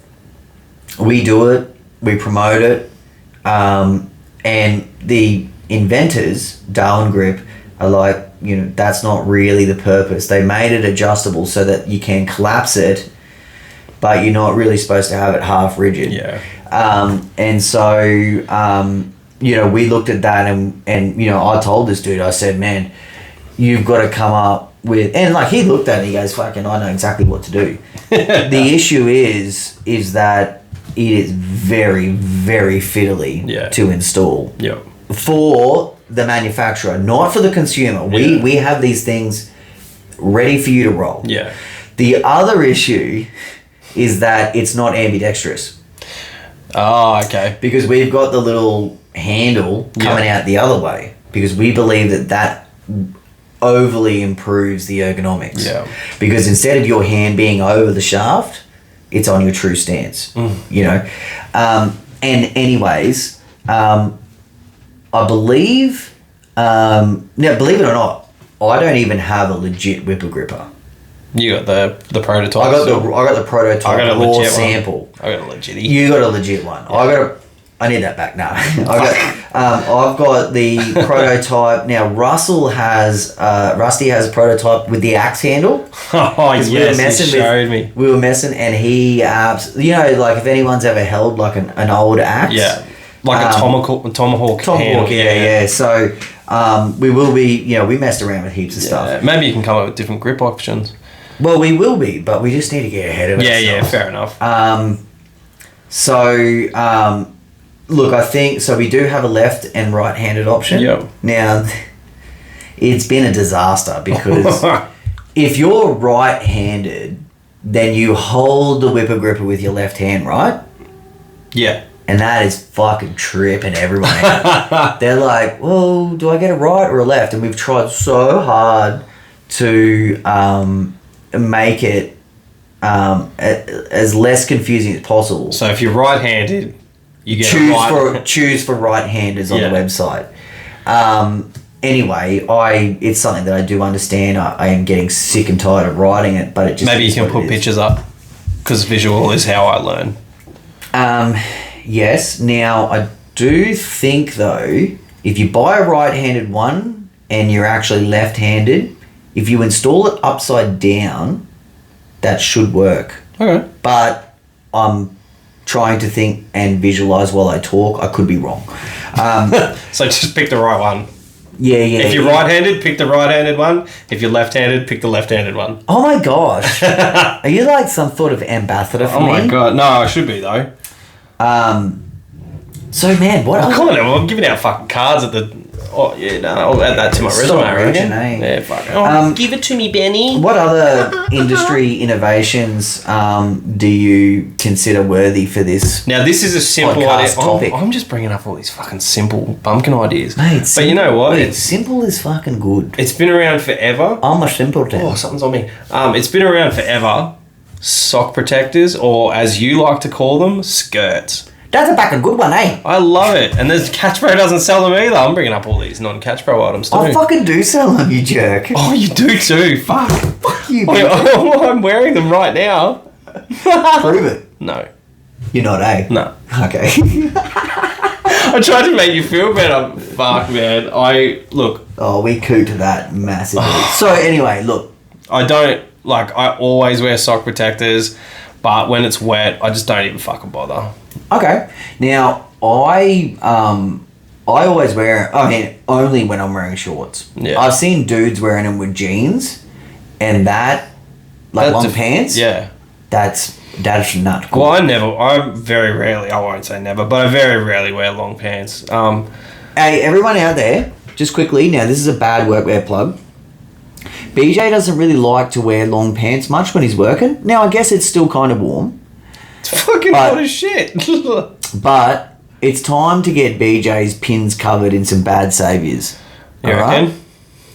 we do it, we promote it, and the inventors, Darwin Grip, are like, that's not really the purpose. They made it adjustable so that you can collapse it, but you're not really supposed to have it half rigid. Yeah. And so, we looked at that and I told this dude, I said, man, you've got to come up with, and like, he looked at it and he goes, fucking, I know exactly what to do. The issue is that it is very, very fiddly to install. Yeah. For the manufacturer, not for the consumer. We have these things ready for you to roll. Yeah. The other issue is that it's not ambidextrous. Oh, okay. Because we've got the little handle coming out the other way, because we believe that overly improves the ergonomics. Yeah. Because instead of your hand being over the shaft, it's on your true stance. And anyways, I believe, now believe it or not, I don't even have a legit Whippet Gripper. You got the prototype. I got the prototype. I got a raw legit sample. One. I got a legit. You got a legit one. Yeah. I need that back now. I've got the prototype now. Rusty has a prototype with the axe handle. Oh yes, he showed me. We were messing, and he, like, if anyone's ever held like an old axe, like a tomahawk. Tomahawk, yeah. So we will be, we messed around with heaps of stuff. Maybe you can come up with different grip options. Well, we will be, but we just need to get ahead of it. Yeah, fair enough. Look, I think, so we do have a left and right-handed option. Yep. Now, it's been a disaster because if you're right-handed, then you hold the Whippet Gripper with your left hand, right? Yeah. And that is fucking tripping everyone out. They're like, well, do I get a right or a left? And we've tried so hard to make it as less confusing as possible. So if you're right-handed, you get choose for right-handers on the website. Anyway, it's something that I do understand. I am getting sick and tired of writing it, but it just maybe you can put pictures up, because visual is how I learn. Yes. Now, I do think, though, if you buy a right-handed one and you're actually left-handed, if you install it upside down, that should work. Okay. But I'm trying to think and visualize while I talk. I could be wrong. So just pick the right one. Yeah. If you're right-handed, pick the right-handed one. If you're left-handed, pick the left-handed one. Oh my gosh. Are you like some sort of ambassador for me? Oh my god. No, I should be though. So man, what? Come on, I'm giving out fucking cards at the. Oh yeah, no, I'll add that to my resume. I reckon. Yeah, fuck. Oh, give it to me, Benny. What other industry innovations do you consider worthy for this? Now, this is a simple idea. Topic. I'm just bringing up all these fucking simple bumpkin ideas. Mate, but you know what? It's simple is fucking good. It's been around forever. I'm a simpleton. Oh, something's on me. It's been around forever. Sock protectors, or as you like to call them, skirts. That's a fucking good one, eh? I love it. And there's Catch Pro doesn't sell them either. I'm bringing up all these non-Catch Pro items too. I fucking do sell them, you jerk. Oh, you do too. Fuck. Fuck you, I'm wearing them right now. Prove it. No. You're not, eh? No. Okay. I tried to make you feel better. Fuck, man. Look. Oh, we cooped that massively. So anyway, look. I always wear sock protectors, but when it's wet, I just don't even fucking bother. Okay. Now, I always wear... I mean, only when I'm wearing shorts. Yeah. I've seen dudes wearing them with jeans, and that... Like long pants? Yeah. That's not cool. Well, I very rarely, I won't say never, but I very rarely wear long pants. Hey, everyone out there, just quickly, now this is a bad workwear plug. BJ doesn't really like to wear long pants much when he's working. Now, I guess it's still kind of warm. It's fucking hot as shit. But it's time to get BJ's pins covered in some bad saviours. You reckon?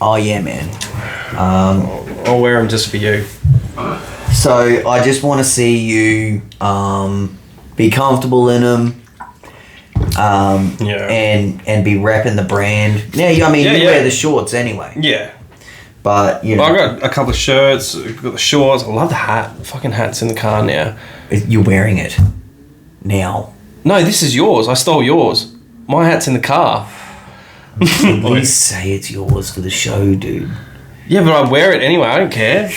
Oh, yeah, man. I'll wear them just for you. So, I just want to see you be comfortable in them. And be repping the brand. Now, you wear the shorts anyway. Yeah. But, you know. I got a couple of shirts, I've got the shorts. I love the hat. The fucking hat's in the car now. You're wearing it now. No, this is yours. I stole yours. My hat's in the car. Please say it's yours for the show, dude. Yeah, but I wear it anyway. I don't care.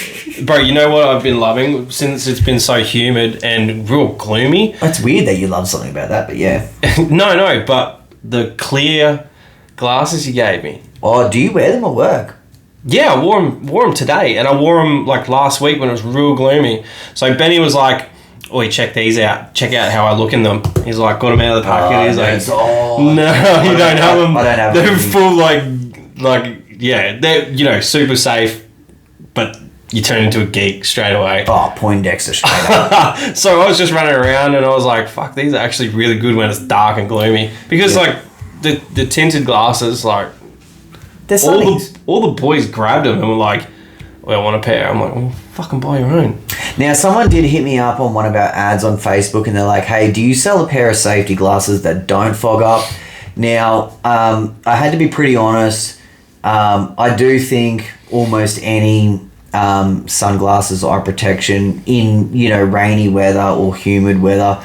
Bro, you know what I've been loving since it's been so humid and real gloomy? It's weird that you love something about that, but yeah. No, but the clear glasses you gave me. Oh, do you wear them at work? Yeah, I wore them today, and I wore them like last week when it was real gloomy. So Benny was like, "Oi, check these out. Check out how I look in them." He's like, got them out of the packet. He's like, "No, you don't have them. I don't have them. They're full they're super safe, but you turn into a geek straight away." Oh, Poindexter straight up. So I was just running around, and I was like, "Fuck, these are actually really good when it's dark and gloomy." Because the tinted glasses, like. All the boys grabbed them and were like, "Well, I want a pair." I'm like, "Well, fucking buy your own." Now, someone did hit me up on one of our ads on Facebook, and they're like, "Hey, do you sell a pair of safety glasses that don't fog up?" Now, I had to be pretty honest. I do think almost any sunglasses eye protection in rainy weather or humid weather.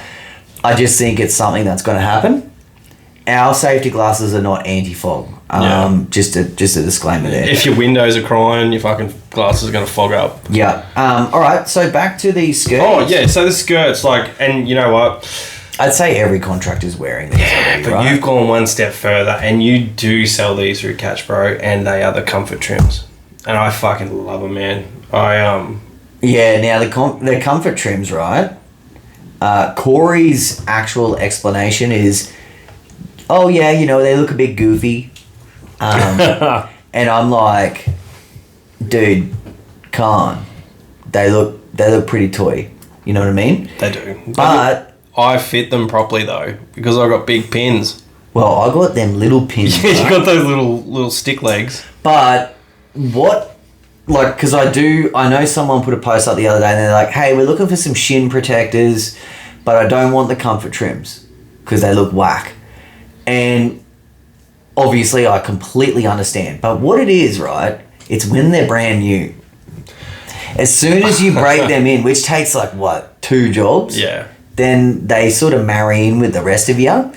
I just think it's something that's going to happen. Our safety glasses are not anti-fog. Just a disclaimer there. If your windows are crying, your fucking glasses are going to fog up. Yeah. All right. So back to the skirts. Oh yeah. So the skirts, and you know what? I'd say every contractor's wearing these. Yeah, but you've gone one step further, and you do sell these through Catch Pro, and they are the comfort trims, and I fucking love them, man. Yeah. Now the comfort trims, right? Corey's actual explanation is, oh yeah, they look a bit goofy. And I'm like, dude, come on. They look pretty toy. You know what I mean? They do. But I fit them properly though, because I got big pins. Well, I got them little pins. Yeah, you got those little stick legs. But because I know someone put a post up the other day and they're like, hey, we're looking for some shin protectors, but I don't want the comfort trims because they look whack. And obviously, I completely understand. But what it is, right, it's when they're brand new. As soon as you break them in, which takes 2 jobs, yeah, then they sort of marry in with the rest of you.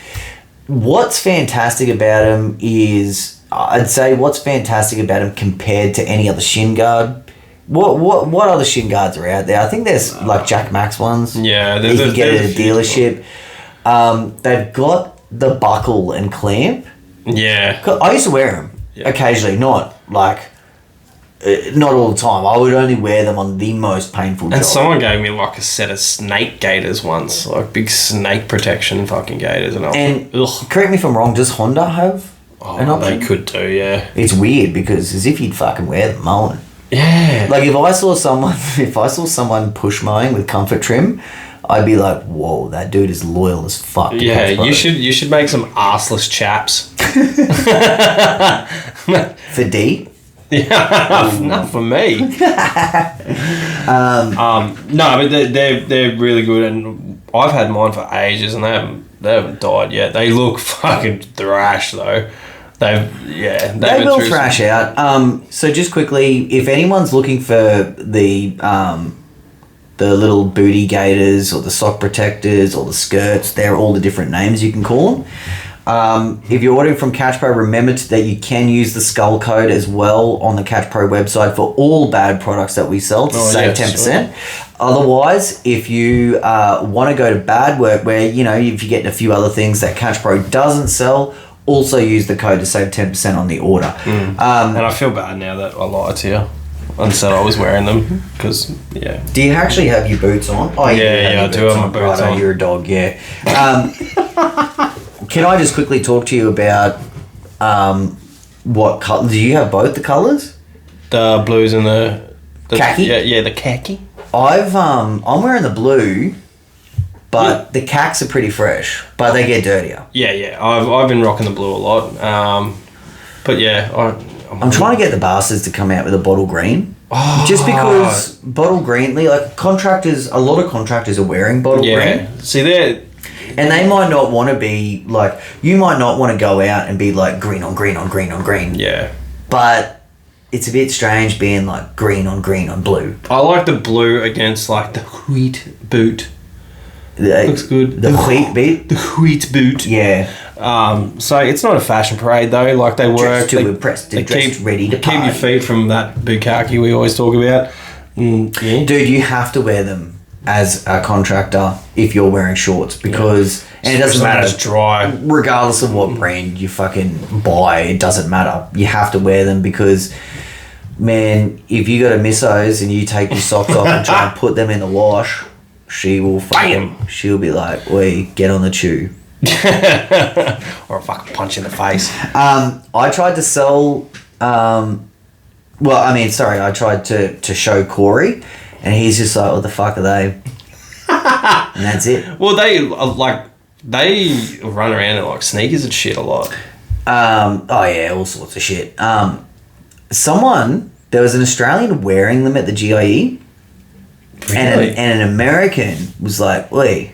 What's fantastic about them is, I'd say what's fantastic about them compared to any other shin guard What other shin guards are out there? I think there's like Jack Max ones. Yeah, you can get at a dealership. They've got the buckle and clamp. Yeah. I used to wear them occasionally, not all the time. I would only wear them on the most painful job. And someone gave me like a set of snake gaiters once, like big snake protection fucking gaiters, and correct me if I'm wrong. Does Honda have an option? They could do, yeah. It's weird because as if you'd fucking wear them mowing. Yeah. Like if I saw someone push mowing with comfort trim, I'd be like, whoa, that dude is loyal as fuck. Yeah, you should make some arseless chaps. For D? Yeah, not for me. No, but they're really good, and I've had mine for ages, and they haven't died yet. They look fucking thrash though. They will thrash out. So just quickly, if anyone's looking for the little booty gaiters or the sock protectors or the skirts, they're all the different names you can call them. If you're ordering from Catch Pro, remember that you can use the skull code as well on the Catch Pro website for all bad products that we sell to save 10%. Sure. Otherwise, if you want to go to bad work where, if you get a few other things that Catch Pro doesn't sell, also use the code to save 10% on the order. And I feel bad now that I lied to you and said I was wearing them because, yeah. Do you actually have your boots on? Oh, yeah, I do have my boots on. You're a dog, yeah. Can I just quickly talk to you about what color? Do you have both the colors? The blues and the khaki? Yeah, the khaki. I'm wearing the blue. But the cacks are pretty fresh, but they get dirtier. Yeah. I've been rocking the blue a lot. But yeah, I'm trying to get the bastards to come out with a bottle green. Oh. Just because bottle green, like a lot of contractors are wearing bottle green. See, they're... And they might not want to be like, you might not want to go out and be like green on green on green on green. Yeah. But it's a bit strange being like green on blue. I like the blue against like the wheat boot. Looks good. The wheat boot? The wheat boot. Yeah. So it's not a fashion parade though. Like they work. To impress. They keep ready to keep your feet from that bukkake we always talk about. Yeah. Dude, you have to wear them as a contractor if you're wearing shorts because and it doesn't matter. It's dry. Regardless of what brand you fucking buy, it doesn't matter. You have to wear them because, man, if you got a missos and you take your socks off and try and put them in the wash. She will she'll be like, "Oi, get on the chew." Or a fucking punch in the face. I tried to sell I tried to show Corey and he's just like, what the fuck are they? And that's it. Well, they run around in like sneakers and shit a lot. All sorts of shit. There was an Australian wearing them at the GIE. Really? And an American was like, wait,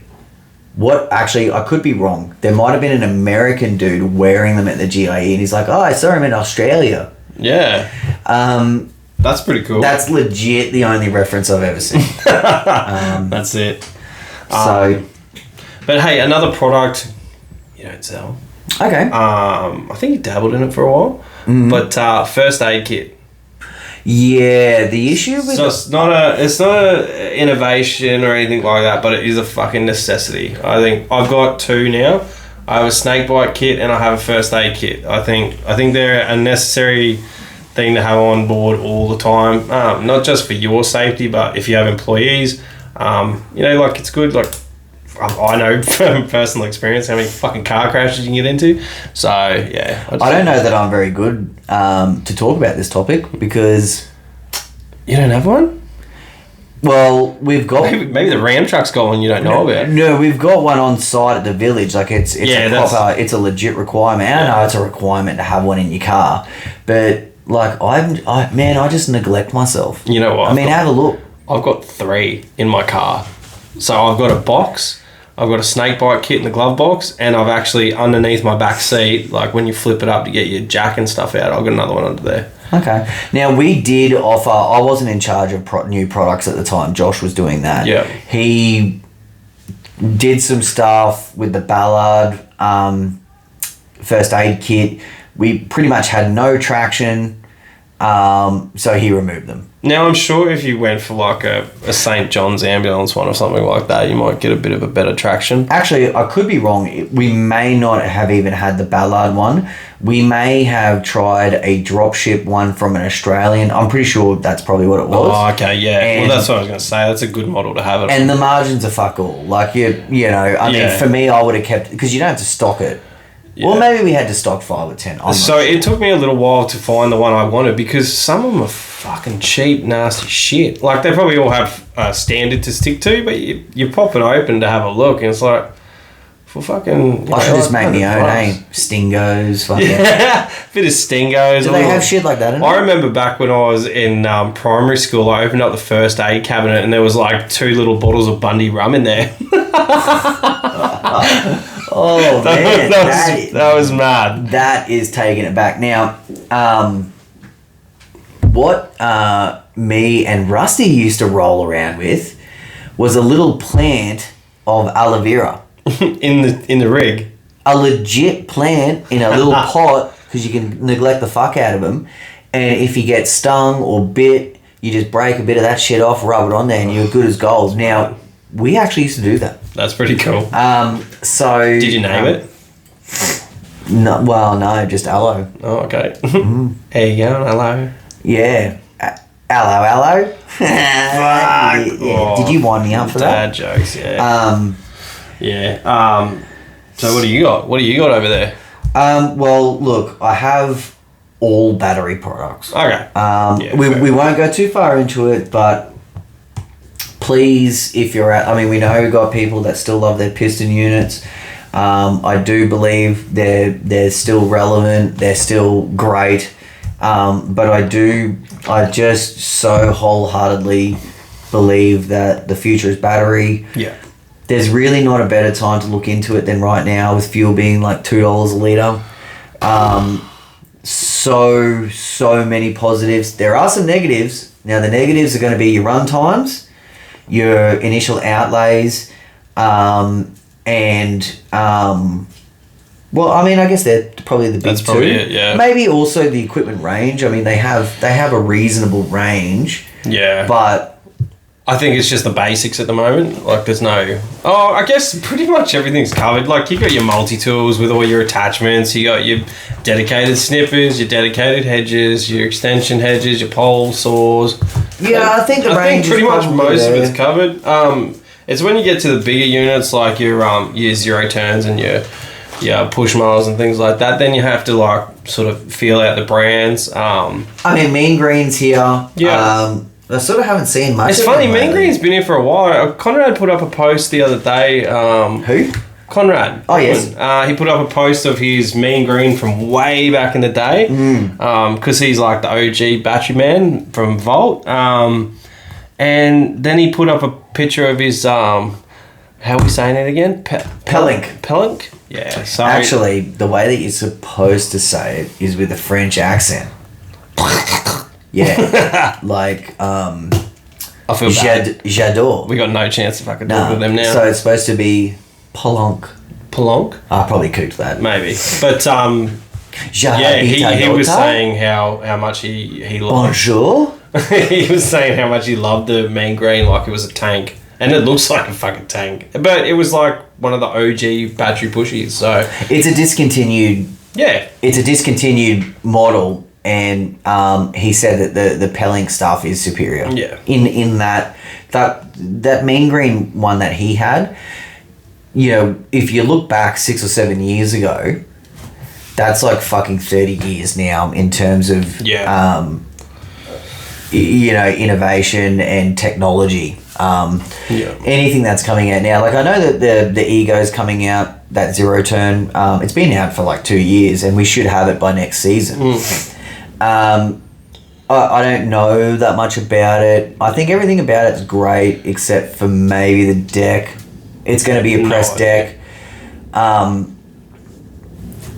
what? Actually, I could be wrong. There might have been an American dude wearing them at the GIE, and he's like, oh, I saw him in Australia. Yeah. That's pretty cool. That's legit the only reference I've ever seen. That's it. But hey, another product you don't sell. Okay. I think you dabbled in it for a while. Mm-hmm. But first aid kit. Yeah, the issue with so it's not a innovation or anything like that, but it is a fucking necessity. I think I've got two now. I have a snake bite kit and I have a first aid kit. I think they're a necessary thing to have on board all the time. Not just for your safety, but if you have employees, it's good. Like I know from personal experience how many fucking car crashes you can get into. So yeah, I don't know that I'm very good to talk about this topic because you don't have one. Well, we've got maybe the Ram truck's got one you don't know about. No, we've got one on site at the village. Like it's a legit requirement. I know it's a requirement to have one in your car, but like I just neglect myself. You know what? Have a look. I've got 3 in my car. So I've got a box, I've got a snake bite kit in the glove box, and I've actually underneath my back seat, like when you flip it up to get your jack and stuff out, I've got another one under there. Okay. Now we did offer, I wasn't in charge of new products at the time, Josh was doing that. Yeah. He did some stuff with the Ballard first aid kit. We pretty much had no traction, so he removed them. Now, I'm sure if you went for like a St. John's ambulance one or something like that, you might get a bit of a better traction. Actually, I could be wrong. We may not have even had the Ballard one. We may have tried a dropship one from an Australian. I'm pretty sure that's probably what it was. Oh, okay, yeah. And, well, that's what I was going to say. That's a good model to have it. And the margins are fuck all. Like, you know, I mean, for me, I would have kept... Because you don't have to stock it. Yeah. Well, maybe we had to stock 5 or 10. It took me a little while to find the one I wanted because some of them are fucking cheap, nasty shit. Like, they probably all have a standard to stick to, but you pop it open to have a look, and it's like, for fucking... I should just make my own, Stingos, fucking... Yeah, bit of Stingos. Do they have shit like that in I remember back when I was in primary school, I opened up the first aid cabinet, and there was like 2 little bottles of Bundy rum in there. Oh, man. That was mad. That is taking it back. Now, what me and Rusty used to roll around with was a little plant of aloe vera. in the rig? A legit plant in a little pot, because you can neglect the fuck out of them. And if you get stung or bit, you just break a bit of that shit off, rub it on there, and you're good as gold. Now, we actually used to do that. That's pretty cool. So... Did you name it? No, well, no, just aloe. Oh, okay. There you go, aloe. Yeah. Aloe. Fuck. Yeah. Oh, did you wind me up for that? Dad jokes, yeah. Yeah. So what do you got? What do you got over there? Well, look, I have all battery products. Okay. We won't go too far into it, but please, if you're at... I mean, we know we've got people that still love their piston units. I do believe they're still relevant. They're still great. But I just so wholeheartedly believe that the future is battery. Yeah. There's really not a better time to look into it than right now, with fuel being like $2 a litre. So many positives. There are some negatives. Now, the negatives are going to be your run times, your initial outlays, well, I mean, I guess they're probably the big That's two. probably it, yeah. Maybe also the equipment range. I mean, they have a reasonable range. Yeah. But I think it's just the basics at the moment. Like, there's no... Oh, I guess pretty much everything's covered. Like, you got your multi-tools with all your attachments. You got your dedicated snippers, your dedicated hedges, your extension hedges, your pole saws. Yeah, I think the range pretty much most there. of it's covered. It's when you get to the bigger units, like your zero turns and your push mowers and things like that, then you have to like sort of feel out the brands. I mean, Mean Green's here. Yeah. I sort of haven't seen much. It's funny, Mean Green's been here for a while. Conrad put up a post the other day. Who? Conrad. Oh, yes. He put up a post of his Mean Green from way back in the day. Because he's like the OG battery man from Volt. And then he put up a picture of his, how are we saying it again? Pelink. Pelink? Yeah. So actually, the way that you're supposed to say it is with a French accent. Yeah. Like, I feel bad. J'adore. We got no chance if I could talk with them now. So it's supposed to be Pelink. Pelink? I probably cooked that. Maybe. But, yeah, he was saying how much he loved... Bonjour? He was saying how much he loved the Mean Green like it was a tank. And it looks like a fucking tank. But it was like one of the OG battery pushies, so... It's a discontinued... Yeah. It's a discontinued model, and he said that the Pelink stuff is superior. Yeah. In that Mean Green one that he had, you know, if you look back 6 or 7 years ago, that's like fucking 30 years now in terms of... you know, innovation and technology. Anything that's coming out now, like I know that the Ego's coming out, that zero turn. It's been out for like 2 years, and we should have it by next season. I don't know that much about it. I think everything about it's great except for maybe the deck. It's going to be a pressed deck.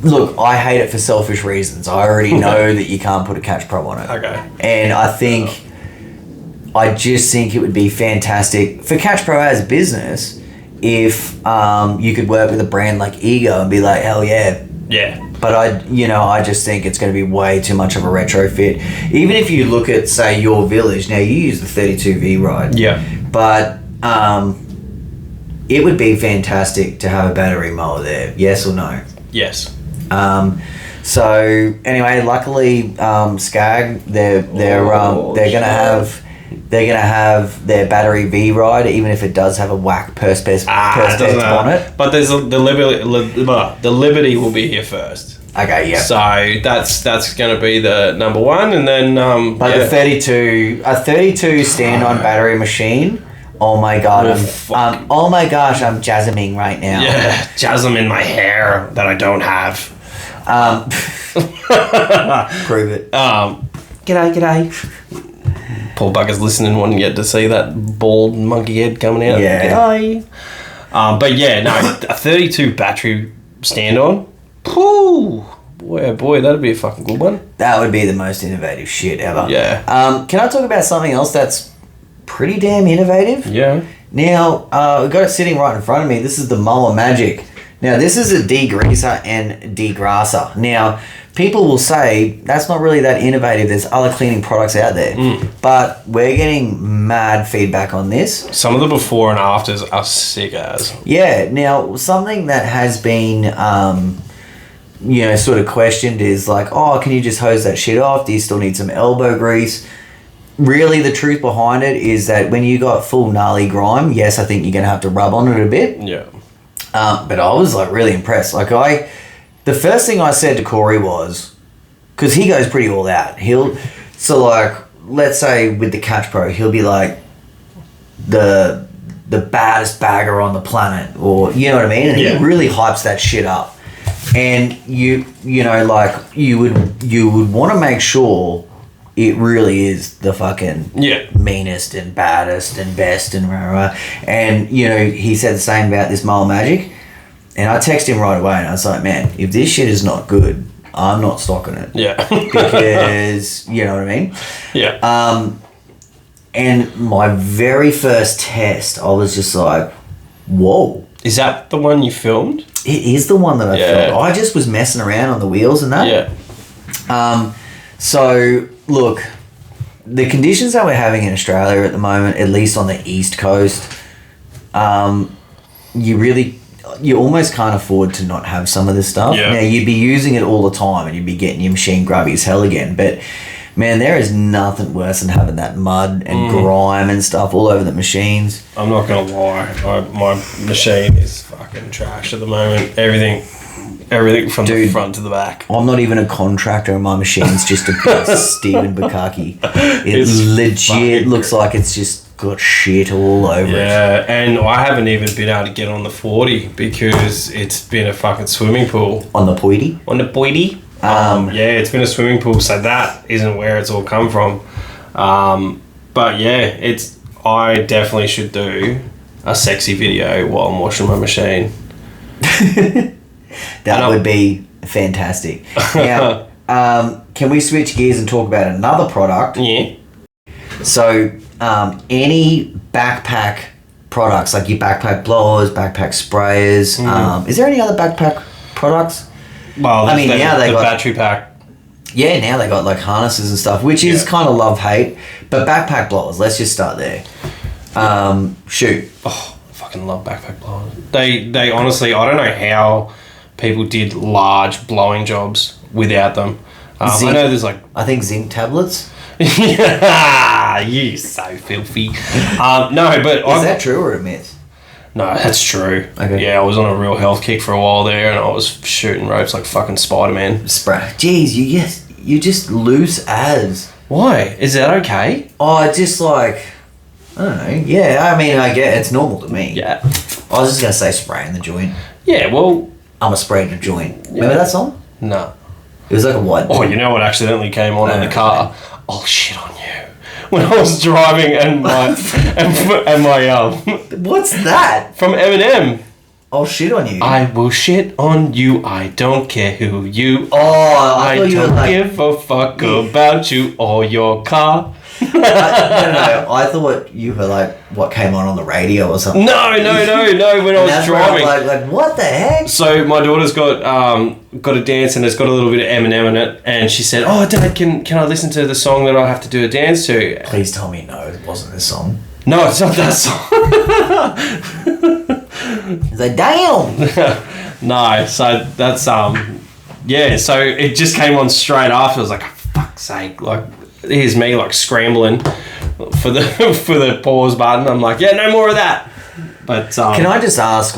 Look, I hate it for selfish reasons. I already know that you can't put a Catch Pro on it. Okay. And I just think it would be fantastic for Catch Pro as a business if you could work with a brand like Ego and be like, hell yeah. Yeah. But I just think it's going to be way too much of a retrofit. Even if you look at, say, your village, now you use the 32V ride. Yeah. But it would be fantastic to have a battery mower there. Yes or no? Yes. So anyway, luckily, Skag, they're gonna have their battery V ride, even if it does have a whack perspex on it. But there's the Liberty will be here first. Okay, yeah. So that's going to be the number one, and then the 32 stand-on battery machine. Oh my god! Oh my gosh! I'm jazzing right now. Yeah, jasm in my hair that I don't have. Prove it. G'day. Poor bugger's listening, wouldn't get to see that bald monkey head coming out. Yeah. G'day. But yeah, no, a 32 battery stand-on. Boy, that'd be a fucking good one. That would be the most innovative shit ever. Yeah. Can I talk about something else that's pretty damn innovative? Yeah. Now, we've got it sitting right in front of me. This is the Muller Magic. Now, this is a degreaser and degrasser. Now, people will say that's not really that innovative. There's other cleaning products out there. But we're getting mad feedback on this. Some of the before and afters are sick as. Yeah. Now, something that has been, sort of questioned is like, oh, can you just hose that shit off? Do you still need some elbow grease? Really, the truth behind it is that when you got full gnarly grime, yes, I think you're going to have to rub on it a bit. Yeah. But I was like really impressed. Like the first thing I said to Corey was, because he goes pretty all out. Let's say with the Catch Pro, he'll be like the baddest bagger on the planet, or you know what I mean. And he really hypes that shit up. And you would want to make sure it really is the fucking meanest and baddest and best and rah, rah. And he said the same about this Muller Magic, and I texted him right away and I was like, man, if this shit is not good, I'm not stocking it. Yeah. Because you know what I mean? Yeah. And my very first test, I was just like, whoa. Is that the one you filmed? It is the one that I filmed. I just was messing around on the wheels and that. Yeah. So look, the conditions that we're having in Australia at the moment, at least on the East Coast, you almost can't afford to not have some of this stuff. Yeah. Now, you'd be using it all the time and you'd be getting your machine grubby as hell again. But, man, there is nothing worse than having that mud and grime and stuff all over the machines. I'm not going to lie. My machine is fucking trash at the moment. Everything from the front to the back. I'm not even a contractor and my machine's just a big Stephen Bukaki. It legit looks like it's just got shit all over it. Yeah, and I haven't even been able to get on the 40 because it's been a fucking swimming pool. On the poity? On the poity? Yeah, it's been a swimming pool, so that isn't where it's all come from. But yeah, I definitely should do a sexy video while I'm washing my machine. That would be fantastic. Now, can we switch gears and talk about another product? Yeah. So, any backpack products, like your backpack blowers, backpack sprayers, is there any other backpack products? Well, I mean, now they got battery pack. Yeah, now they got like harnesses and stuff, which is kind of love-hate. But backpack blowers, let's just start there. Shoot. Oh, I fucking love backpack blowers. They honestly, I don't know how people did large blowing jobs without them. I know there's I think zinc tablets. Yeah, you so filthy. No, but is that true or a myth? No, that's true. Okay. Yeah, I was on a real health kick for a while there, and I was shooting ropes like fucking Spider-Man. Jeez, you just loose as. Why? Is that okay? Oh, it's just like, I don't know. Yeah, I mean, I get it's normal to me. Yeah. I was just gonna say spray in the joint. Yeah, well, I'm a spray in the joint. Remember that song? No. It was like a white. Oh, you know what accidentally came on in the car? I'll shit on you. When I was driving and my What's that? From Eminem. I'll shit on you. I will shit on you. I don't care who you are. Oh, I don't give a fuck about you or your car. No. I thought you were like what came on the radio or something. No. When I was driving, like what the heck? So my daughter's got a dance and it's got a little bit of Eminem in it, and she said, "Oh, Dad, can I listen to the song that I have to do a dance to?" Please tell me no, it wasn't this song. No, it's not that song. It's like damn. No, so that's yeah. So it just came on straight after. I was like, for fuck's sake! Like, here's me like scrambling for the pause button. I'm like, yeah, no more of that. But can I just ask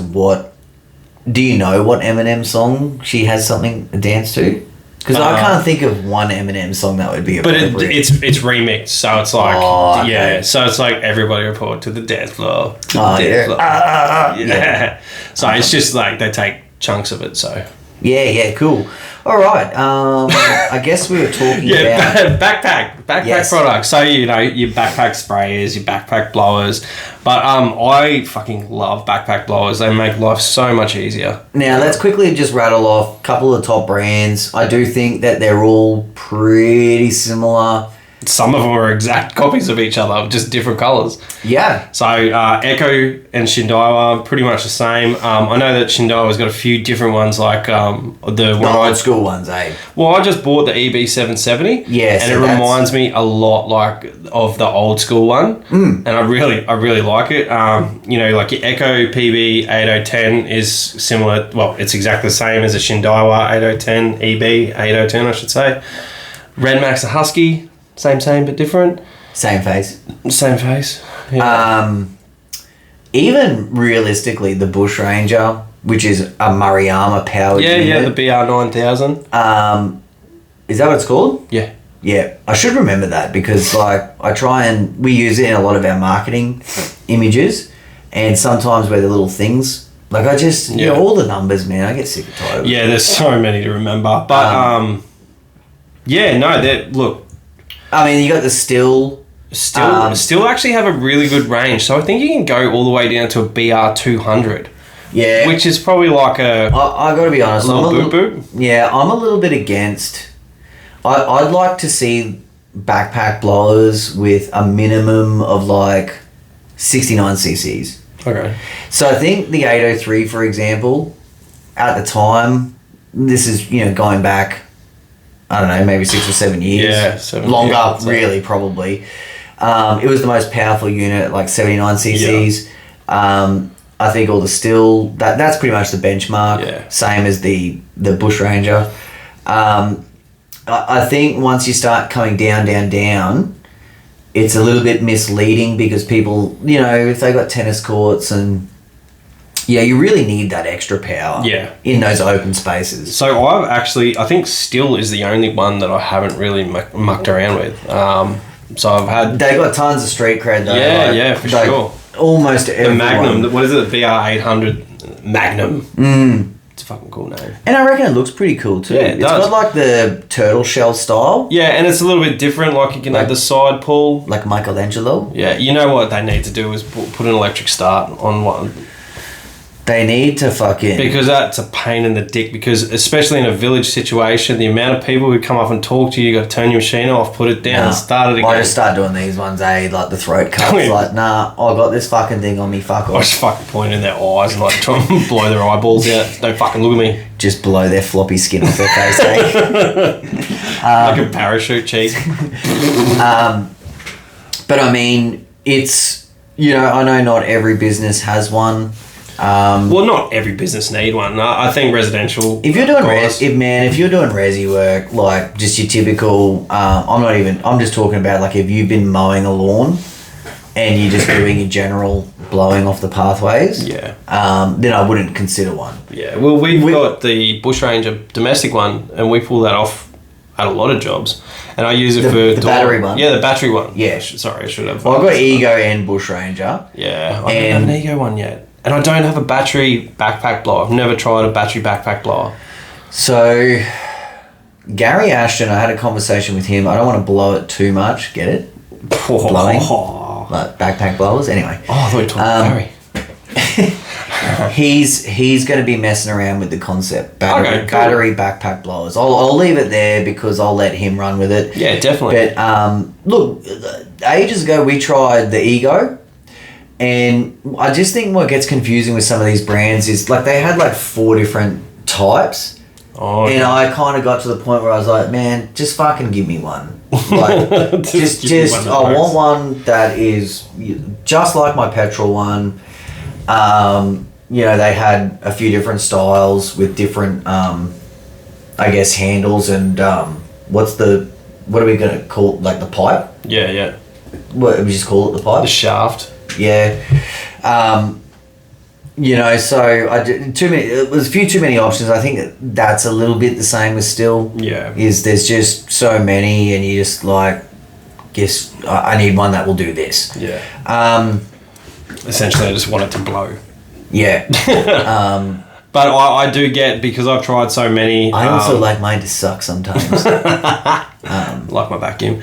do you know what Eminem song she has something to dance to? Because I can't think of one Eminem song that would be appropriate. But it's remixed, so it's like okay. Yeah, so it's like everybody report to the dance floor. Yeah. So it's just like they take chunks of it. So yeah, cool. All right. I guess we were talking about backpack products. So your backpack sprayers, your backpack blowers. But I fucking love backpack blowers. They make life so much easier. Now let's quickly just rattle off a couple of the top brands. I do think that they're all pretty similar. Some of them are exact copies of each other, just different colours. Yeah. So Echo and Shindaiwa are pretty much the same. I know that Shindaiwa's got a few different ones, like the old school ones, eh? Well, I just bought the EB770. Yeah, and it reminds me a lot like of the old school one, and I really like it. Like your Echo PB 8010 is similar. Well, it's exactly the same as a Shindaiwa 8010 EB 8010, I should say. Redmax the Husky. Same but different. Same face. Yeah. Even realistically, the Bush Ranger, which is a Maruyama powered unit. Yeah, the BR9000. Is that what it's called? Yeah. Yeah, I should remember that because we use it in a lot of our marketing images, and sometimes where the little things, like I just, all the numbers, man, I get sick and tired of it. Yeah, there's so many to remember. But, look. I mean, you got the Still actually have a really good range. So I think you can go all the way down to a BR200. Yeah. Which is probably like I got to be honest. I'm a little bit against. I'd like to see backpack blowers with a minimum of like 69 cc's. Okay. So I think the 803, for example, at the time, this is, going back, I don't know, maybe 6 or 7 years. Yeah, 7 longer, years. Really, probably. It was the most powerful unit, like 79 cc's. Yeah. I think all the Still, that's pretty much the benchmark. Yeah. Same as the Bush Ranger. I think once you start coming down, it's a little bit misleading because people, if they got tennis courts and... Yeah, you really need that extra power in those open spaces. So I think Still is the only one that I haven't really mucked around with. So I've had... They got tons of street cred though. Yeah, for sure. Almost everyone. The Magnum, what is it? The BR800 Magnum. It's a fucking cool name. And I reckon it looks pretty cool too. Yeah, it's got like the turtle shell style. Yeah, and it's a little bit different. Like you can have the side pull. Like Michelangelo. Yeah, you know what they need to do is put an electric start on one. They need to fucking... Because that's a pain in the dick. Because especially in a village situation, the amount of people who come up and talk to you, you got to turn your machine off, put it down, and start it again. I just start doing these ones, like the throat cuts. Like, nah, I got this fucking thing on me, fuck off. I just fucking point in their eyes and like try and blow their eyeballs out. Don't fucking look at me. Just blow their floppy skin off their face, eh? Like a parachute cheek. But I mean, it's... I know not every business has one. Well, not every business need one. I think residential. If you're doing if you're doing resi work, like just your typical, I'm just talking about like if you've been mowing a lawn and you're just doing your general blowing off the pathways. Yeah. Then I wouldn't consider one. Yeah. Well, we've got the Bush Ranger domestic one, and we pull that off at a lot of jobs. And I use it for the battery one. Yeah, the battery one. Yeah. Sorry, I should have. Well, I've got Ego and Bush Ranger. Yeah, I don't have an Ego one yet. And I don't have a battery backpack blower. I've never tried a battery backpack blower. So, Gary Ashton, I had a conversation with him. I don't want to blow it too much. Get it? Blowing. Like backpack blowers. Anyway. Oh, I thought you were talking Gary. he's going to be messing around with the concept. Battery backpack blowers. I'll leave it there because I'll let him run with it. Yeah, definitely. But look, ages ago we tried the Ego, and I just think what gets confusing with some of these brands is like they had like 4 different types. Oh, and I kind of got to the point where I was like, man, just fucking give me one. Like, just I want one that is just like my petrol one. They had a few different styles with different, I guess, handles and what are we going to call it? Like the pipe? Yeah. What we just call it, the pipe? The shaft. Yeah. So I did it was a few too many options. I think that's a little bit the same with still. Yeah. There's just so many, and you just like, guess I need one that will do this. Yeah. Essentially, I just want it to blow. Yeah. But I do get, because I've tried so many. I also like mine to suck sometimes. Like my vacuum.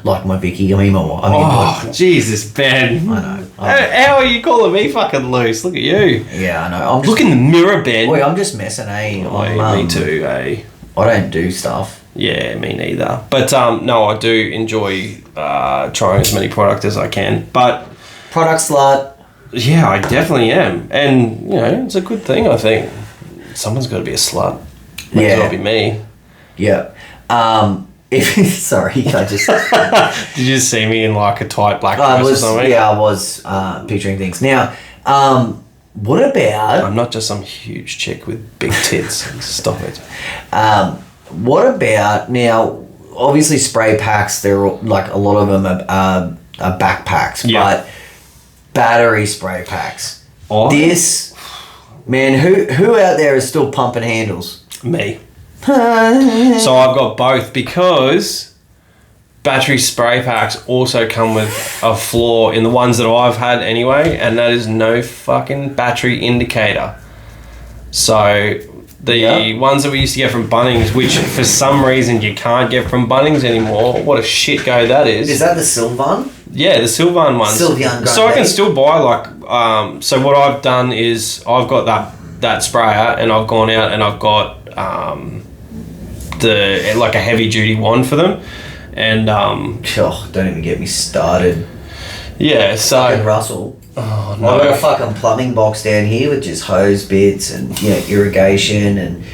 Like my Vicky. Jesus, Ben. I know. How are you calling me fucking loose? Look at you. Yeah, I know. Look in the mirror, Ben. Wait, I'm just messing, Me too, eh? I don't do stuff. Yeah, me neither. But no, I do enjoy trying as many products as I can. But product slut. Yeah, I definitely am. And, it's a good thing, I think. Someone's got to be a slut. Might as well be me. Yeah. Sorry, I just... Did you just see me in like a tight black dress or something? Yeah, I was picturing things. Now, what about... I'm not just some huge chick with big tits. Stop it. What about... Now, obviously spray packs, they're like a lot of them are backpacks, but battery spray packs. Oh. This... Man, who out there is still pumping handles? Me. So I've got both, because battery spray packs also come with a flaw in the ones that I've had anyway, and that is no fucking battery indicator. So the ones that we used to get from Bunnings, which for some reason you can't get from Bunnings anymore, what a shit go that is. Is that the Sylvan? Yeah, the Sylvan ones. Sylvan. So I can still buy like so what I've done is I've got that sprayer, and I've gone out and I've got like a heavy duty wand for them, and don't even get me started. Yeah, so fucking Russell. Oh no. I've got a fucking plumbing box down here with just hose bits and irrigation, and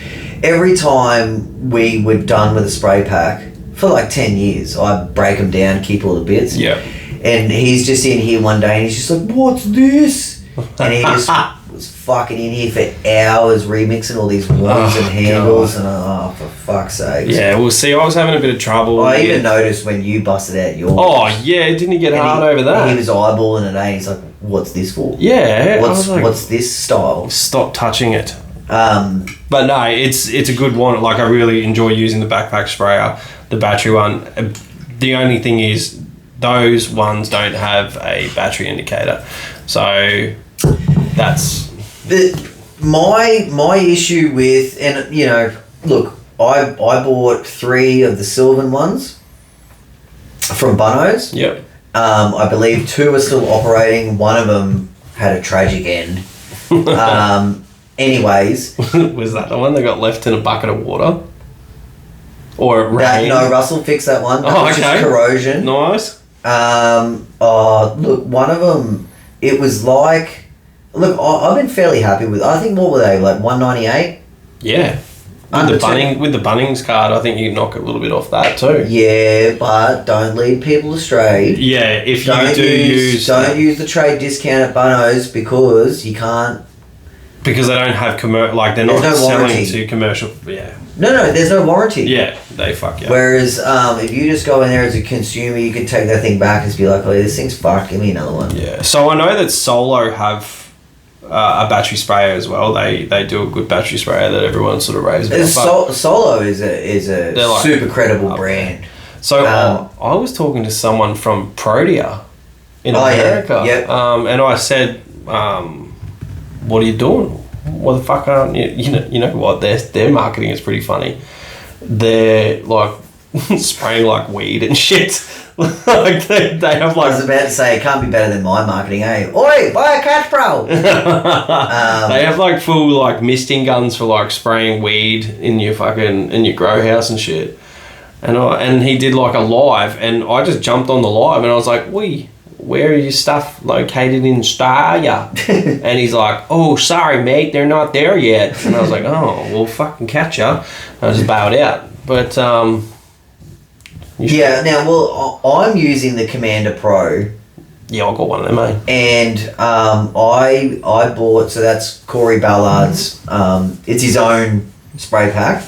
every time we were done with a spray pack for like 10 years, I break them down, keep all the bits. Yeah. And he's just in here one day and he's just like, what's this? And he just was fucking in here for hours remixing all these wands and handles. God. And for fuck's sake. Yeah, well, see, I was having a bit of trouble. I even noticed when you busted out yours. Oh, yeah, didn't he get hard over that? He was eyeballing it, and he's like, what's this for? Yeah. What's this style? Stop touching it. But no, it's a good one. Like, I really enjoy using the backpack sprayer, the battery one. The only thing is, those ones don't have a battery indicator. So that's my issue with, and look, I bought 3 of the Sylvan ones from Bunno's. Yep. I believe 2 are still operating. One of them had a tragic end. Anyways, was that the one that got left in a bucket of water? Or it rained? No, Russell fixed that one. That was just corrosion. Nice. Look, one of them, it was like... Look, I've been fairly happy with... I think, what were they, like $198? Yeah. With the Bunnings card, I think you can knock a little bit off that too. Yeah, but don't lead people astray. Yeah, if you don't use the trade discount at Bunno's, because you can't... Because they don't have they're not selling to commercial... Yeah. No, there's no warranty. Yeah, they fuck you. Whereas if you just go in there as a consumer, you can take that thing back and just be like, oh, this thing's fucked, give me another one. Yeah. So I know that Solo have a battery sprayer as well. They do a good battery sprayer that everyone sort of raves about. Solo is a super credible brand. So I was talking to someone from Protea in America. Yeah. Yep. And I said, what are you doing? What the fuck aren't you? You know what? Their marketing is pretty funny. They're like spraying like weed and shit. Like they have like. I was about to say it can't be better than my marketing, eh? Oi, buy a Catch Pro. They have like full like misting guns for like spraying weed in your grow house and shit. And he did like a live, and I just jumped on the live, and I was like, where are your stuff located in Australia? And he's like, oh, sorry, mate, they're not there yet. And I was like, oh, well, fucking catch ya. I just bowed out. But, yeah, now, well, I'm using the Commander Pro. Yeah, I got one of them, mate. And I bought, so that's Corey Ballard's, it's his own spray pack.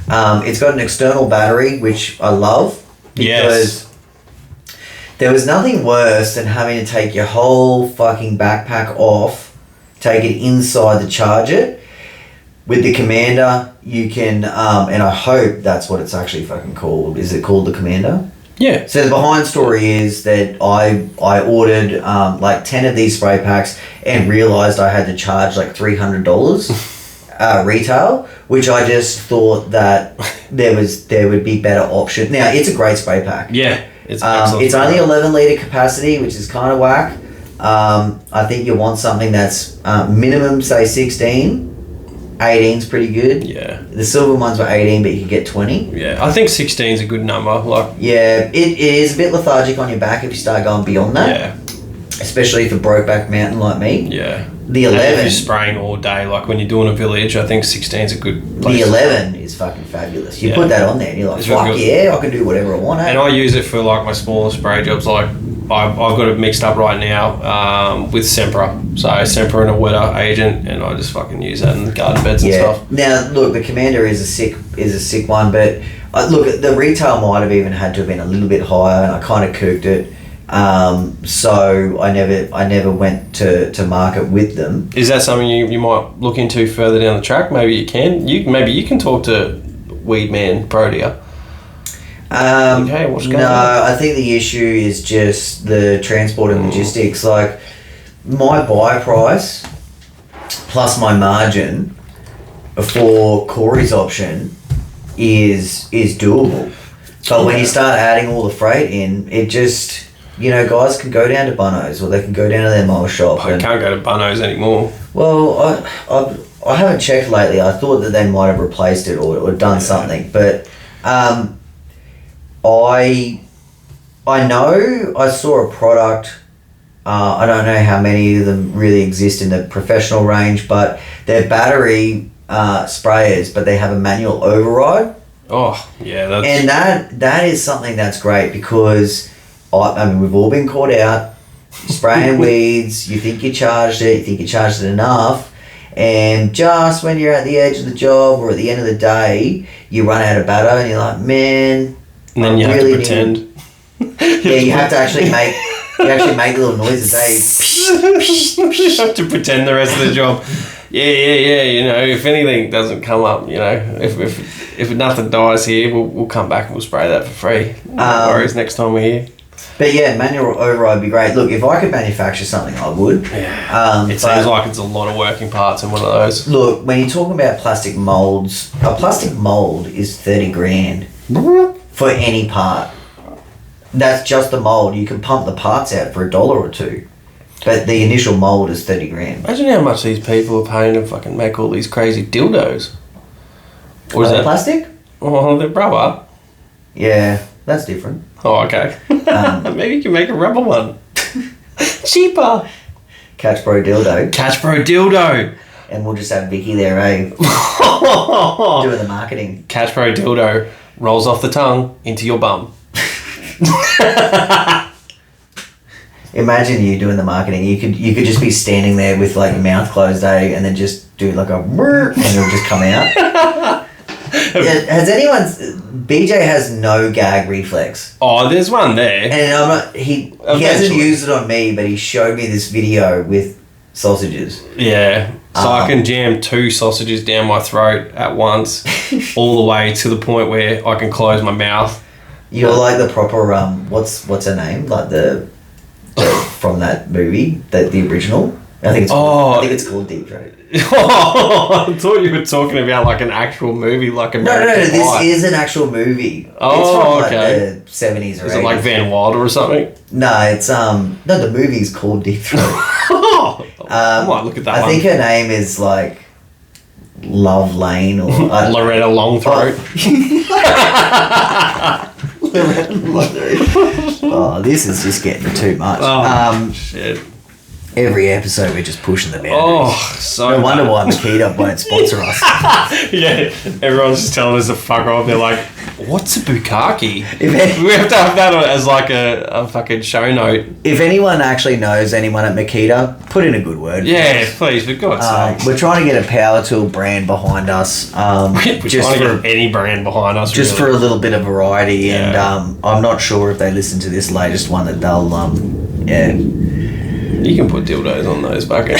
It's got an external battery, which I love. Because there was nothing worse than having to take your whole fucking backpack off, take it inside to charge it. With the Commander, you can, and I hope that's what it's actually fucking called. Is it called the Commander? Yeah. So the behind story is that I ordered like 10 of these spray packs and realised I had to charge like $300 retail, which I just thought that there would be better options. Now, it's a great spray pack. Yeah. It's only 11 litre capacity, which is kind of whack. I think you want something that's minimum, say 16. 18's pretty good. Yeah. The silver ones were 18, but you could get 20. Yeah, I think 16's a good number. Like. Yeah, it is a bit lethargic on your back if you start going beyond that. Yeah. Especially for Brokeback Mountain like me. Yeah. The 11. And if you're spraying all day, like when you're doing a village, I think 16's a good place. The 11 is fucking fabulous. You put that on there and you're like, fuck yeah, I can do whatever I want. And I use it for like my smaller spray jobs. Like I've got it mixed up right now with Sempra. So Sempra and a wetter agent, and I just fucking use that in the garden beds and stuff. Now look, the Commander is a sick one, but look, the retail might have even had to have been a little bit higher, and I kind of cooked it. So I never went to market with them. Is that something you might look into further down the track? Maybe you can. Maybe you can talk to Weed Man Protea. Okay, what's going on? No, I think the issue is just the transport and logistics. Like my buy price plus my margin for Corey's option is doable. But when you start adding all the freight in, it just, guys can go down to Bunno's or they can go down to their mole shop. I can't go to Bunno's anymore. Well, I haven't checked lately. I thought that they might have replaced it or done something, but I know I saw a product. I don't know how many of them really exist in the professional range, but they're battery sprayers, but they have a manual override. Oh, yeah. And that is something that's great because, I mean, we've all been caught out spraying weeds. You think you charged it enough, and just when you're at the edge of the job or at the end of the day, you run out of batter and you're like, man. And then you have to pretend. You have to actually make... You actually make little noises, You have to pretend the rest of the job. Yeah. If anything doesn't come up, if nothing dies here, we'll come back and we'll spray that for free. No worries next time we're here. But yeah, manual override would be great. Look, if I could manufacture something, I would. Yeah. It seems like it's a lot of working parts in one of those. Look, when you're talking about plastic molds, a plastic mold is 30 grand for any part. That's just the mold. You can pump the parts out for $1 or $2, but the initial mold is 30 grand. Imagine how much these people are paying to fucking make all these crazy dildos. Or is that plastic? Oh, they're rubber. Yeah, that's different. Oh, okay. Maybe you can make a rubber one. Cheaper. Catch Pro dildo. Catch Pro dildo. And we'll just have Vicky there, Doing the marketing. Catch Pro dildo rolls off the tongue into your bum. Imagine you doing the marketing. You could just be standing there with like your mouth closed, and then just do like a and it'll just come out. Has anyone? BJ has no gag reflex. Oh, there's one there. And he hasn't used it on me, but he showed me this video with sausages. Yeah. So I can jam 2 sausages down my throat at once, all the way to the point where I can close my mouth. You're like the proper what's her name? Like the from that movie, the original. I think it's called Deep Throat. I thought you were talking about like an actual movie, like American No, Pie. this is an actual movie. Oh, it's from okay. Like the 70s or 80s. Is it like Van Wilder or something? No, it's no, the movie's called Deep Throat. I might look at that. I think her name is like Love Lane or Loretta Longthroat. Loretta Longthroat. Oh, this is just getting too much. Oh, shit. Every episode we're just pushing the boundaries. Oh, so no wonder why Makita won't sponsor us. Yeah, everyone's just telling us to fuck off. They're like, what's a bukkake? We have to have that as like a fucking show note. If anyone actually knows anyone at Makita, put in a good word. Yeah, please, for God's sake. We're trying to get a power tool brand behind us. We're just trying to get any brand behind us. Just really. for a little bit of variety. Yeah. And I'm not sure if they listen to this latest one that they'll, You can put dildos on those fucking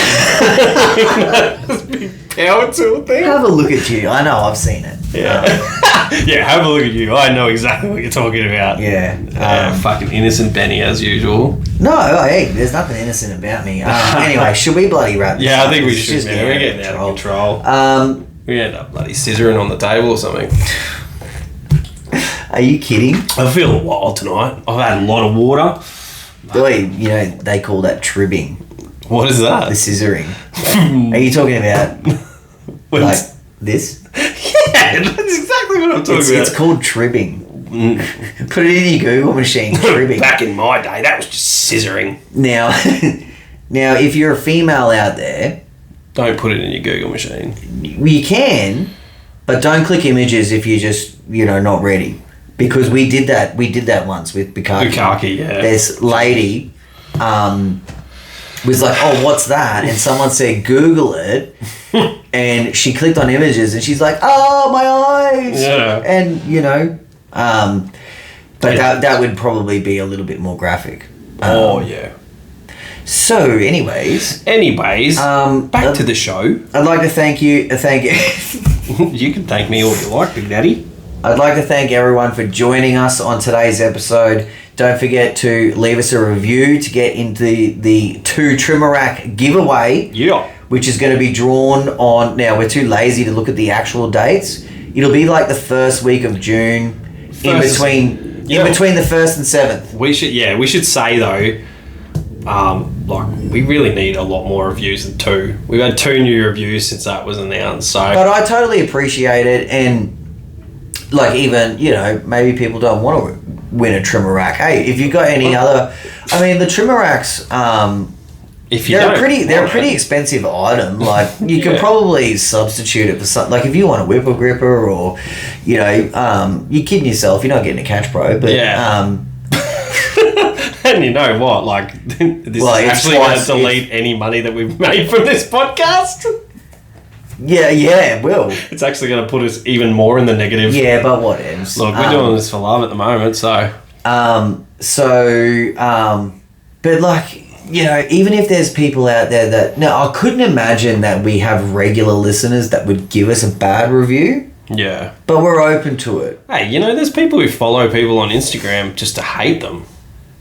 big power tool thing. Have a look at you. I know, I've seen it. Yeah. Yeah, have a look at you. I know exactly what you're talking about. Yeah. Fucking innocent Benny as usual. No, hey, there's nothing innocent about me. Anyway, should we bloody wrap this Yeah, up? I think we should. Just Man. We're getting out of control. We end up bloody scissoring on the table or something. Are you kidding? I feel wild tonight. I've had a lot of water. Boy, they call that tribbing. What is that? The scissoring. Are you talking about like this? Yeah, that's exactly what I'm talking about. It's called tribbing. Put it in your Google machine, tribbing. Back in my day, that was just scissoring. Now, if you're a female out there... Don't put it in your Google machine. You can, but don't click images if you're just, not ready. Because we did that once with Bukkake. Bukkake, yeah. This lady was like, oh, what's that? And someone said, Google it. And she clicked on images and she's like, oh, my eyes. Yeah. And, but that would probably be a little bit more graphic. Yeah. So, anyways. Back to the show. I'd like to thank you. You can thank me all you like, Big Daddy. I'd like to thank everyone for joining us on today's episode. Don't forget to leave us a review to get into the 2 trimmer rack giveaway. Yeah. Which is going to be drawn on... Now, we're too lazy to look at the actual dates. It'll be like the first week of June, in between the 1st and 7th. We should say though, we really need a lot more reviews than 2. We've had 2 new reviews since that was announced. So, but I totally appreciate it, and even maybe people don't want to win a trimmer rack. Hey, if you've got any other, the trimmer racks, they're a pretty expensive item. Like you can probably substitute it for something. Like if you want a Whippet Gripper, or you're kidding yourself. You're not getting a Catch Pro, but and you know what? Like this is actually going to delete any money that we've made from this podcast. Yeah, it will. It's actually going to put us even more in the negative. Yeah, but what else? Look, we're doing this for love at the moment, so. But even if there's people out there that... Now, I couldn't imagine that we have regular listeners that would give us a bad review. Yeah. But we're open to it. Hey, there's people who follow people on Instagram just to hate them.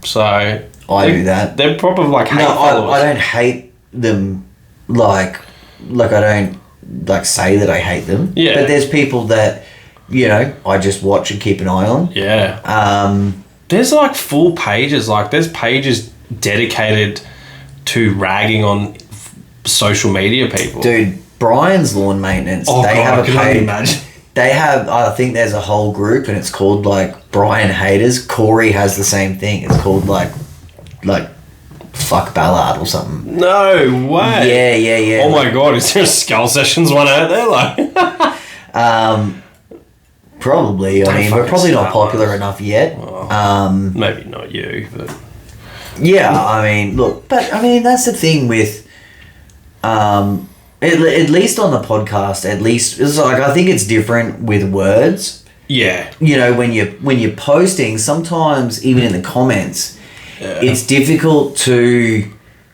So... I do that. They're probably hate followers. I don't hate them like I don't... say that I hate them. Yeah. But there's people that, I just watch and keep an eye on. Yeah. There's full pages. There's pages dedicated to ragging on social media people. Dude, Brian's Lawn Maintenance. Have a page. They have, I think there's a whole group and it's called Brian Haters. Corey has the same thing. It's called Fuck Ballard or something. No way. Yeah. Oh my god, is there a Skull Sessions one out there? Probably. We're probably not popular enough yet. Maybe not you, but... Yeah, look, but that's the thing with... At least on the podcast, it's I think it's different with words. Yeah. When you're posting, sometimes even in the comments... Yeah. It's difficult to,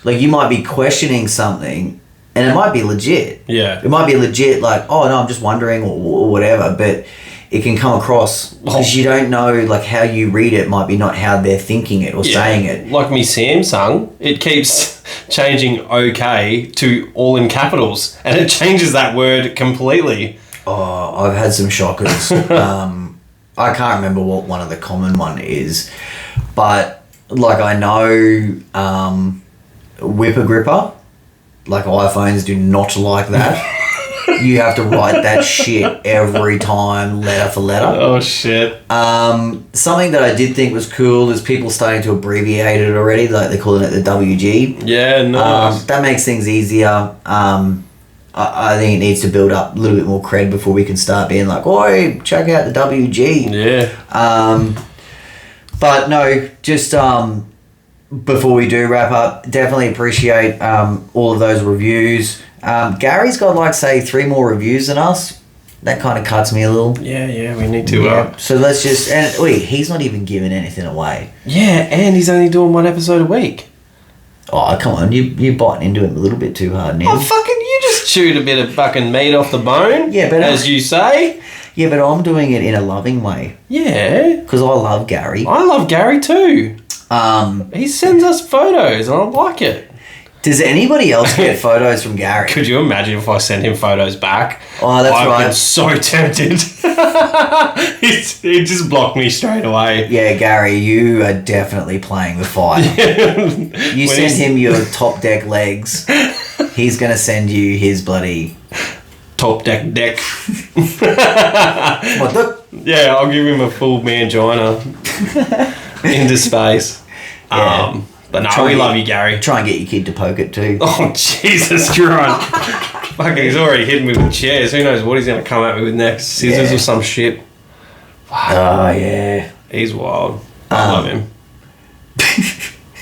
you might be questioning something and it might be legit. Yeah. It might be legit, oh no, I'm just wondering or whatever, but it can come across because you don't know like how you read it might be not how they're thinking it or saying it. Like me Samsung, it keeps changing okay to all in capitals and it changes that word completely. Oh, I've had some shockers. I can't remember what one of the common one is, but like I know Whippet Gripper, like iPhones do not like that. You have to write that shit every time, letter for letter. Oh, shit. Something that I did think was cool is people starting to abbreviate it already, like they're calling it the WG. Yeah, nice. That makes things easier. I think it needs to build up a little bit more cred before we can start being like, oi, check out the WG. Yeah. But no, just before we do wrap up, definitely appreciate all of those reviews. Gary's got like say 3 more reviews than us. That kind of cuts me a little. Yeah, we need to. So let's just he's not even giving anything away. Yeah, and he's only doing 1 episode a week. Oh come on, you're biting into him a little bit too hard now. Oh fucking, you just chewed a bit of fucking meat off the bone. Yeah, but as you say. Yeah, but I'm doing it in a loving way. Yeah, because I love Gary. I love Gary too. He sends us photos, and I like it. Does anybody else get photos from Gary? Could you imagine if I sent him photos back? Oh, that's right. I've been so tempted. He just blocked me straight away. Yeah, Gary, you are definitely playing with fire. You send him your top deck legs. He's going to send you his bloody... Top deck. What the? Yeah, I'll give him a full mangina into space. Yeah. But no, we love you, Gary. Try and get your kid to poke it too. Oh, Jesus Christ. Fucking, he's already hitting me with chairs. Who knows what he's going to come at me with next? Scissors or some shit. Oh, yeah. He's wild. I love him.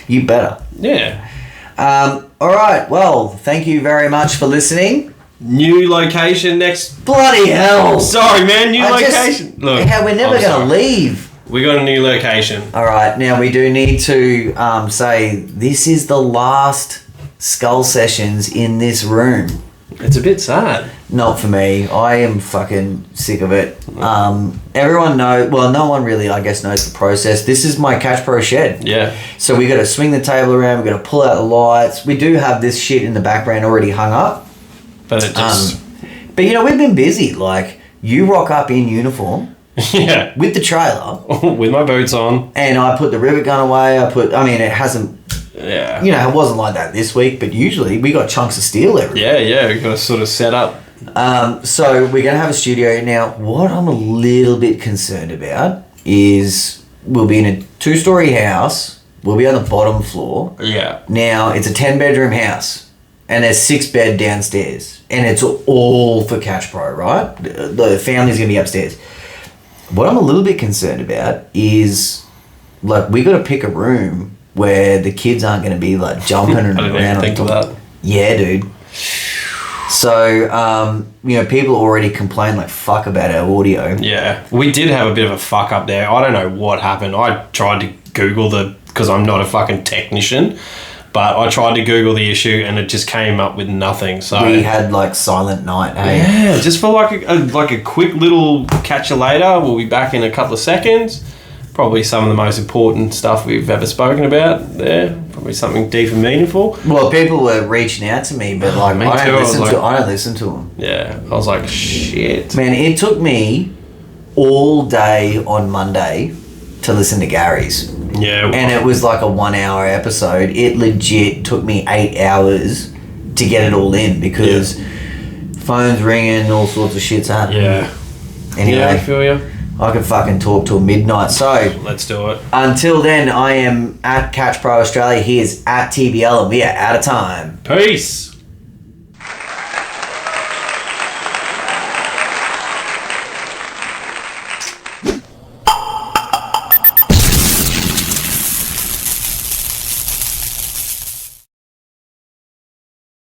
You better. Yeah. All right. Well, thank you very much for listening. New location next... Bloody hell. Sorry, man. New location. Look, we're never going to leave. We got a new location. All right. Now, we do need to say this is the last Skull Sessions in this room. It's a bit sad. Not for me. I am fucking sick of it. Everyone knows... Well, no one really, I guess, knows the process. This is my Catch Pro shed. Yeah. So we got to swing the table around. We got to pull out the lights. We do have this shit in the background already hung up. But it just... but, you know, we've been busy. Like, you rock up in uniform... Yeah. With the trailer. With my boots on. And I put the rivet gun away. It hasn't... Yeah. You know, it wasn't like that this week, but usually we got chunks of steel everywhere. Yeah, we got to sort of set up. So we're going to have a studio. Now, what I'm a little bit concerned about is we'll be in a 2-story house. We'll be on the bottom floor. Yeah. Now, it's a 10-bedroom house. And there's 6 bed downstairs. And it's all for Catch Pro, right? The family's going to be upstairs. What I'm a little bit concerned about is, like, we got to pick a room where the kids aren't going to be, like, jumping and I didn't around. even think of that. Yeah, dude. So, you know, people already complain, like, fuck about our audio. Yeah. We did have a bit of a fuck up there. I don't know what happened. I tried to Google because I'm not a fucking technician. But I tried to Google the issue and it just came up with nothing. So we had like silent night, hey? Yeah, just for like a quick little catch you later. We'll be back in a couple of seconds. Probably some of the most important stuff we've ever spoken about there. Probably something deep and meaningful. Well, people were reaching out to me, but like I don't listen to them. Yeah, I was like, shit. Man, it took me all day on Monday to listen to Gary's. Yeah. And it was like a 1-hour episode. It legit took me 8 hours to get it all in because phones ringing, all sorts of shit's happening. Yeah. Anyway, yeah, I feel you. I could fucking talk till midnight. So let's do it. Until then, I am at Catch Pro Australia. He is at TBL, and we are out of time. Peace.